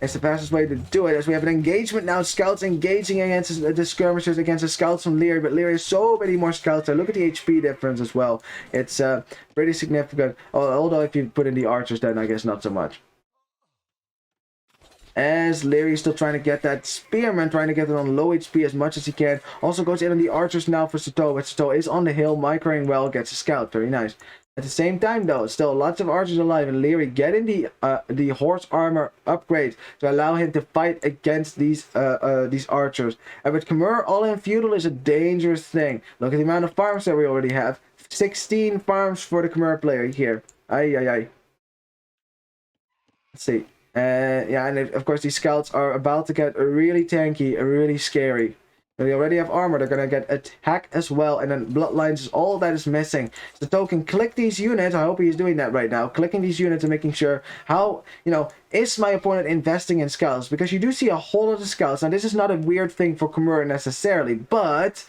It's the fastest way to do it, as we have an engagement now. Scouts engaging against the skirmishers, against the scouts from Liereyy, but Liereyy has so many more scouts there. Look at the HP difference as well. It's pretty significant, although if you put in the archers, then I guess not so much. As Liereyy is still trying to get that spearman, trying to get it on low HP as much as he can. Also goes in on the archers now for Sitaux, but Sitaux is on the hill, microing well, gets a scout. Very nice. At the same time, though, still lots of archers alive, and Liereyy getting the horse armor upgrade to allow him to fight against these archers. And with Khmer, all-in feudal is a dangerous thing. Look at the amount of farms that we already have. 16 farms for the Khmer player here. Ay, ay, ay. Let's see. Yeah, and of course these scouts are about to get really tanky, really scary. They already have armor. They're gonna get attack as well, and then bloodlines is all that is missing. Sitaux can click these units. I hope he's doing that right now. Clicking these units and making sure how, you know, is my opponent investing in scouts? Because you do see a whole lot of scouts. Now this is not a weird thing for Kimura necessarily, but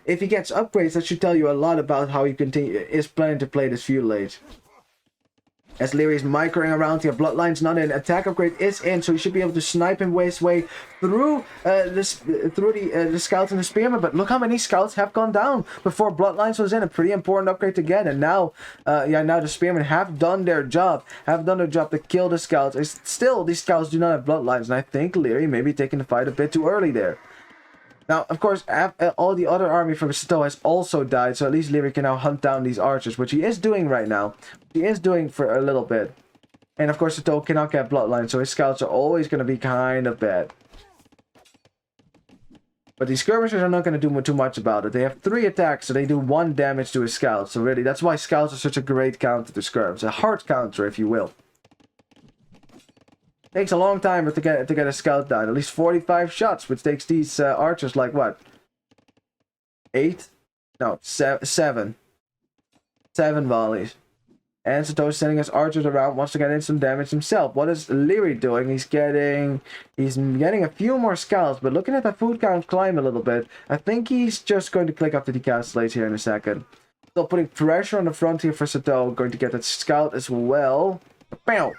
if he gets upgrades, that should tell you a lot about how he is planning to play this feudal age. As Lierey's microing around here, bloodline's not in, attack upgrade is in, so he should be able to snipe his way through the scouts and the spearmen. But look how many scouts have gone down before bloodlines was in. A pretty important upgrade to get, and now, now the spearmen have done their job, to kill the scouts. Still, these scouts do not have bloodlines, and I think Liereyy may be taking the fight a bit too early there. Now, of course, all the other army from Sitaux has also died, so at least Liereyy can now hunt down these archers, which he is doing right now. He is doing for a little bit. And of course, Sitaux cannot get bloodline, so his scouts are always going to be kind of bad. But these skirmishers are not going to do too much about it. They have 3 attacks, so they do 1 damage to his scouts. So really, that's why scouts are such a great counter to skirms. A hard counter, if you will. Takes a long time to get a scout down. At least 45 shots, which takes these archers like what? 8? No, 7. 7 volleys. And Sitaux is sending his archers around, wants to get in some damage himself. What is Liereyy doing? He's getting a few more scouts, but looking at the food count climb a little bit, I think he's just going to click up the decastleates here in a second. Still putting pressure on the front here for Sitaux, going to get that scout as well. Bam!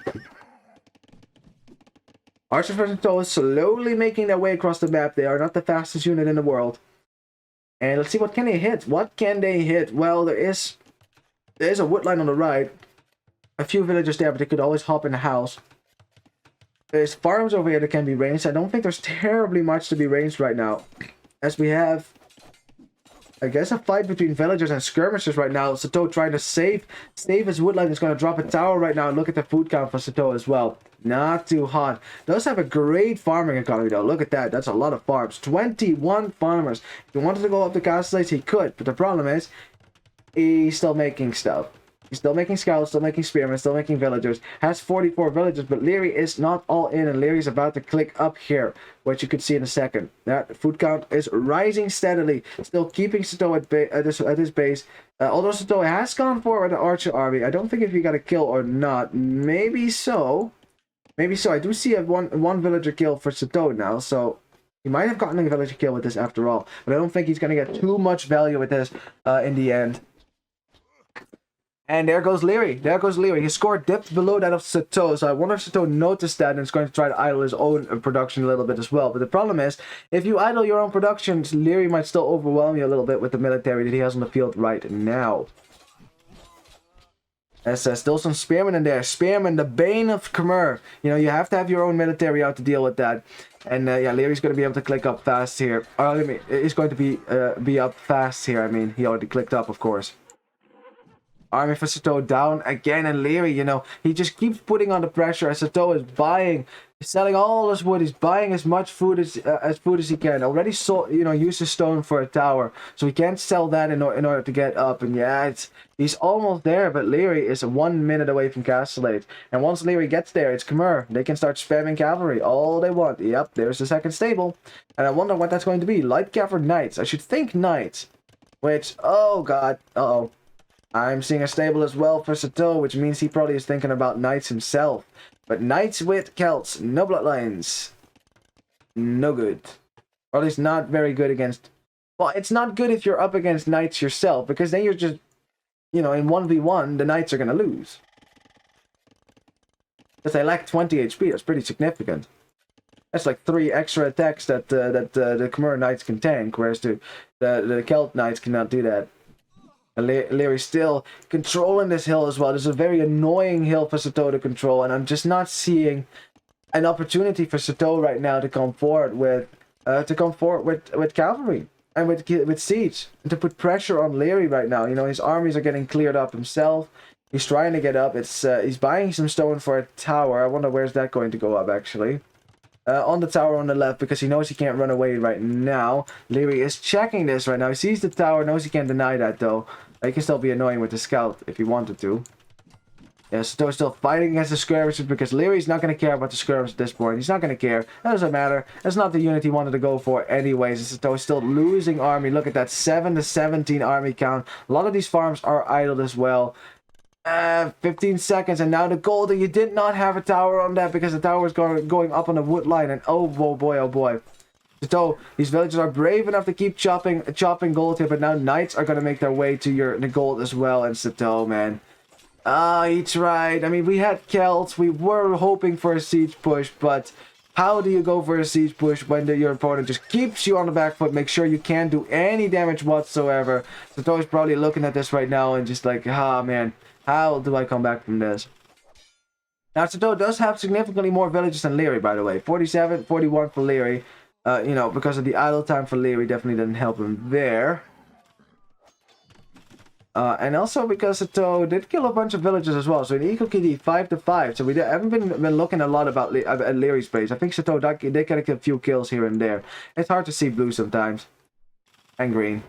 Archers for Sitaux is slowly making their way across the map. They are not the fastest unit in the world. And let's see, what can they hit? What can they hit? Well, there is a wood line on the right. A few villagers there, but they could always hop in the house. There's farms over here that can be ranged. I don't think there's terribly much to be ranged right now. As we have, I guess, a fight between villagers and skirmishers right now. Sitaux trying to save his wood line. Is going to drop a tower right now. And look at the food count for Sitaux as well. Not too hot. Does have a great farming economy though. Look at that. That's a lot of farms. 21 farmers. If he wanted to go up the castles, he could. But the problem is, he's still making stuff. He's still making scouts, still making spearmen, still making villagers. Has 44 villagers, but Liereyy is not all in, and Lierey's about to click up here, which you could see in a second. That food count is rising steadily, still keeping Sitaux at his base. Although Sitaux has gone forward the archer army, I don't think if he got a kill or not. Maybe so. Maybe so. I do see a one villager kill for Sitaux now, so he might have gotten a villager kill with this after all. But I don't think he's going to get too much value with this in the end. And there goes Liereyy. There goes Liereyy. His score dipped below that of Sitaux. So I wonder if Sitaux noticed that and is going to try to idle his own production a little bit as well. But the problem is, if you idle your own production, Liereyy might still overwhelm you a little bit with the military that he has on the field right now. There's still some spearmen in there. Spearmen, the bane of Khmer. You know, you have to have your own military out to deal with that. And yeah, Lierey's going to be able to click up fast here. I mean, he's going to be up fast here. I mean, he already clicked up, of course. Army for Sitaux down again, and Liereyy, you know, he just keeps putting on the pressure as Sitaux is selling all his wood. He's buying as much food as he can. Already sold, you know, used his stone for a tower, so he can't sell that in order to get up. And yeah, he's almost there, but Liereyy is 1 minute away from Castellate. And once Liereyy gets there, it's Khmer. They can start spamming cavalry all they want. Yep, there's the second stable, and I wonder what that's going to be. Light cavalry knights. I should think knights. Which, oh god, uh-oh. I'm seeing a stable as well for Sitaux, which means he probably is thinking about knights himself. But knights with Celts, no bloodlines. No good. Or at least not very good against... Well, it's not good if you're up against knights yourself, because then you're just, you know, in 1v1, the knights are going to lose. Because they lack 20 HP, that's pretty significant. That's like 3 extra attacks that the Khmer knights can tank, whereas the Celt knights cannot do that. Lierey's still controlling this hill as well. This is a very annoying hill for Sitaux to control, and I'm just not seeing an opportunity for Sitaux right now to come forward with cavalry and with siege, and to put pressure on Liereyy right now. You know, his armies are getting cleared up himself. He's trying to get up. He's buying some stone for a tower. I wonder where's that going to go up actually. On the tower on the left, because he knows he can't run away right now. Liereyy is checking this right now. He sees the tower, knows he can't deny that though. He can still be annoying with the scout if he wanted to. Yeah, Sitaux still fighting against the skirmishers because Lierey's not going to care about the skirmish at this point. He's not going to care. It doesn't matter. It's not the unit he wanted to go for anyways. Sitaux still losing army. Look at that 7 to 17 army count. A lot of these farms are idled as well. 15 seconds, and now the gold. You did not have a tower on that because the tower was going up on the wood line, and oh boy, oh boy. Sitaux, these villagers are brave enough to keep chopping gold here, but now knights are going to make their way to the gold as well, and Sitaux, man. He tried. I mean, we had Celts. We were hoping for a siege push, but how do you go for a siege push when your opponent just keeps you on the back foot, make sure you can't do any damage whatsoever? Sitaux is probably looking at this right now and just like, ah, man, how do I come back from this? Now, Sitaux does have significantly more villages than Liereyy, by the way. 47, 41 for Liereyy. You know, because of the idle time for Liereyy definitely didn't help him there. And also because Sitaux did kill a bunch of villagers as well. So an equal KD 5 to 5. So we haven't been looking a lot about at Lierey's base. I think Sitaux did get a few kills here and there. It's hard to see blue sometimes. And green.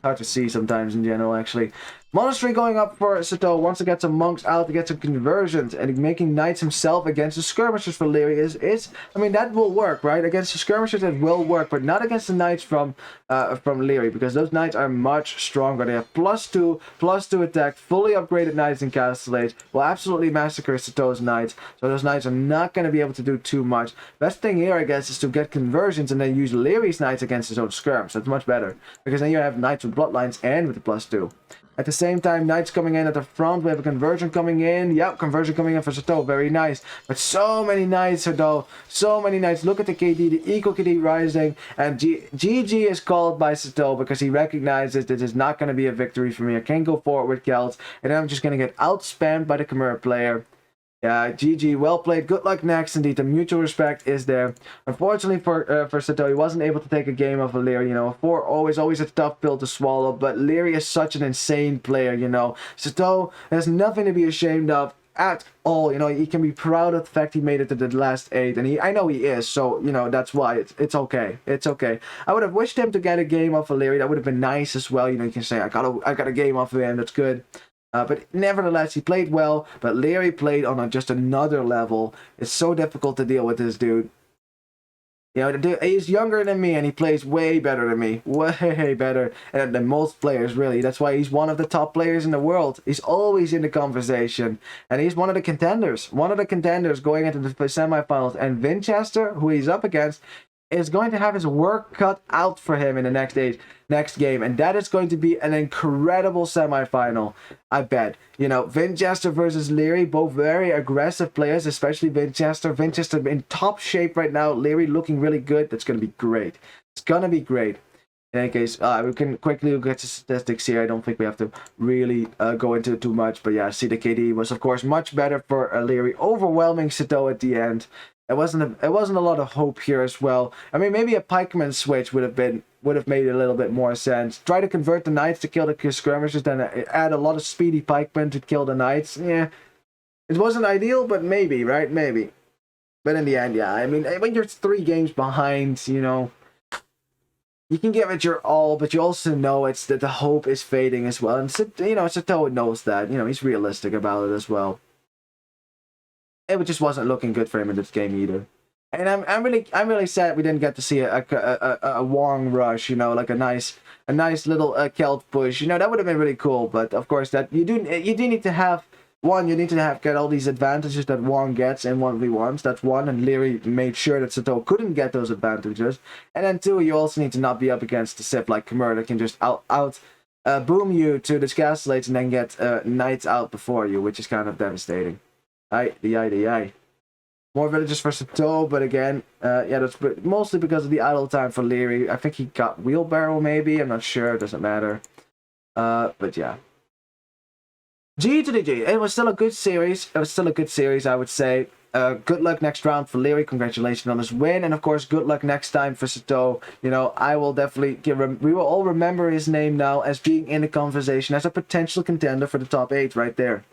Hard to see sometimes in general, actually. Monastery going up for Sitaux. Wants to get some monks out to get some conversions. And making knights himself against the skirmishers for Liereyy is I mean, that will work, right? Against the skirmishers it will work. But not against the knights from Liereyy. Because those knights are much stronger. They have +2 attack. Fully upgraded knights in Castle Age. Will absolutely massacre Sitaux's knights. So those knights are not going to be able to do too much. Best thing here, I guess, is to get conversions. And then use Lierey's knights against his own skirms. That's much better. Because then you have knights with bloodlines and with the +2. At the same time, knights coming in at the front. We have a conversion coming in. Yep, conversion coming in for Sitaux. Very nice. But so many knights, Sitaux. So many knights. Look at the KD, the equal KD rising. And GG is called by Sitaux because he recognizes this is not going to be a victory for me. I can't go forward with Celts. And then I'm just going to get outspammed by the Khmer player. Yeah, GG, well played. Good luck next. Indeed, the mutual respect is there. Unfortunately for Sitaux, he wasn't able to take a game of a Liereyy. You know, a 4 always a tough pill to swallow. But Liereyy is such an insane player. You know, Sitaux has nothing to be ashamed of at all. You know, he can be proud of the fact he made it to the last 8, and I know he is. So you know, that's why it's okay. It's okay. I would have wished him to get a game off of Liereyy. That would have been nice as well. You know, you can say I got a game off of him. That's good. But nevertheless, he played well, but Liereyy played on just another level. It's so difficult to deal with this dude. You know, he's younger than me, and he plays way better than me. Way better than most players, really. That's why he's one of the top players in the world. He's always in the conversation, and he's one of the contenders. One of the contenders going into the semifinals. And Winchester, who he's up against, is going to have his work cut out for him in the next game, and that is going to be an incredible semifinal, I bet. You know, Winchester versus Liereyy, both very aggressive players, especially Winchester. Winchester in top shape right now. Liereyy looking really good. That's going to be great. It's going to be great. In any case, we can quickly look at the statistics here. I don't think we have to really go into it too much, but yeah, see the KD was of course much better for Liereyy, overwhelming Sitaux at the end. It wasn't a lot of hope here as well. I mean, maybe a pikeman switch would have made a little bit more sense. Try to convert the knights to kill the skirmishers, then add a lot of speedy pikemen to kill the knights. Yeah, it wasn't ideal, but maybe, right? Maybe. But in the end, yeah. I mean, when you're 3 games behind, you know, you can give it your all, but you also know it's that the hope is fading as well. And you know, Sitaux knows that. You know, he's realistic about it as well. It just wasn't looking good for him in this game either. And I'm really sad we didn't get to see a Wong rush, you know, like a nice little Celt push. You know, that would have been really cool. But of course, that you do need to have one. You need to get all these advantages that Wong gets in 1v1s. That's one, and Liereyy made sure that Sitaux couldn't get those advantages. And then 2, you also need to not be up against the Sip like Khmer that can just boom you to the castle and then get knights out before you, which is kind of devastating. The more villages for Sitaux, but again, yeah, that's mostly because of the idle time for Liereyy. I think he got wheelbarrow, maybe. I'm not sure. It doesn't matter. But yeah. G to the G. It was still a good series. I would say. Good luck next round for Liereyy. Congratulations on his win, and of course, good luck next time for Sitaux. You know, I will definitely we will all remember his name now as being in the conversation as a potential contender for the top 8 right there.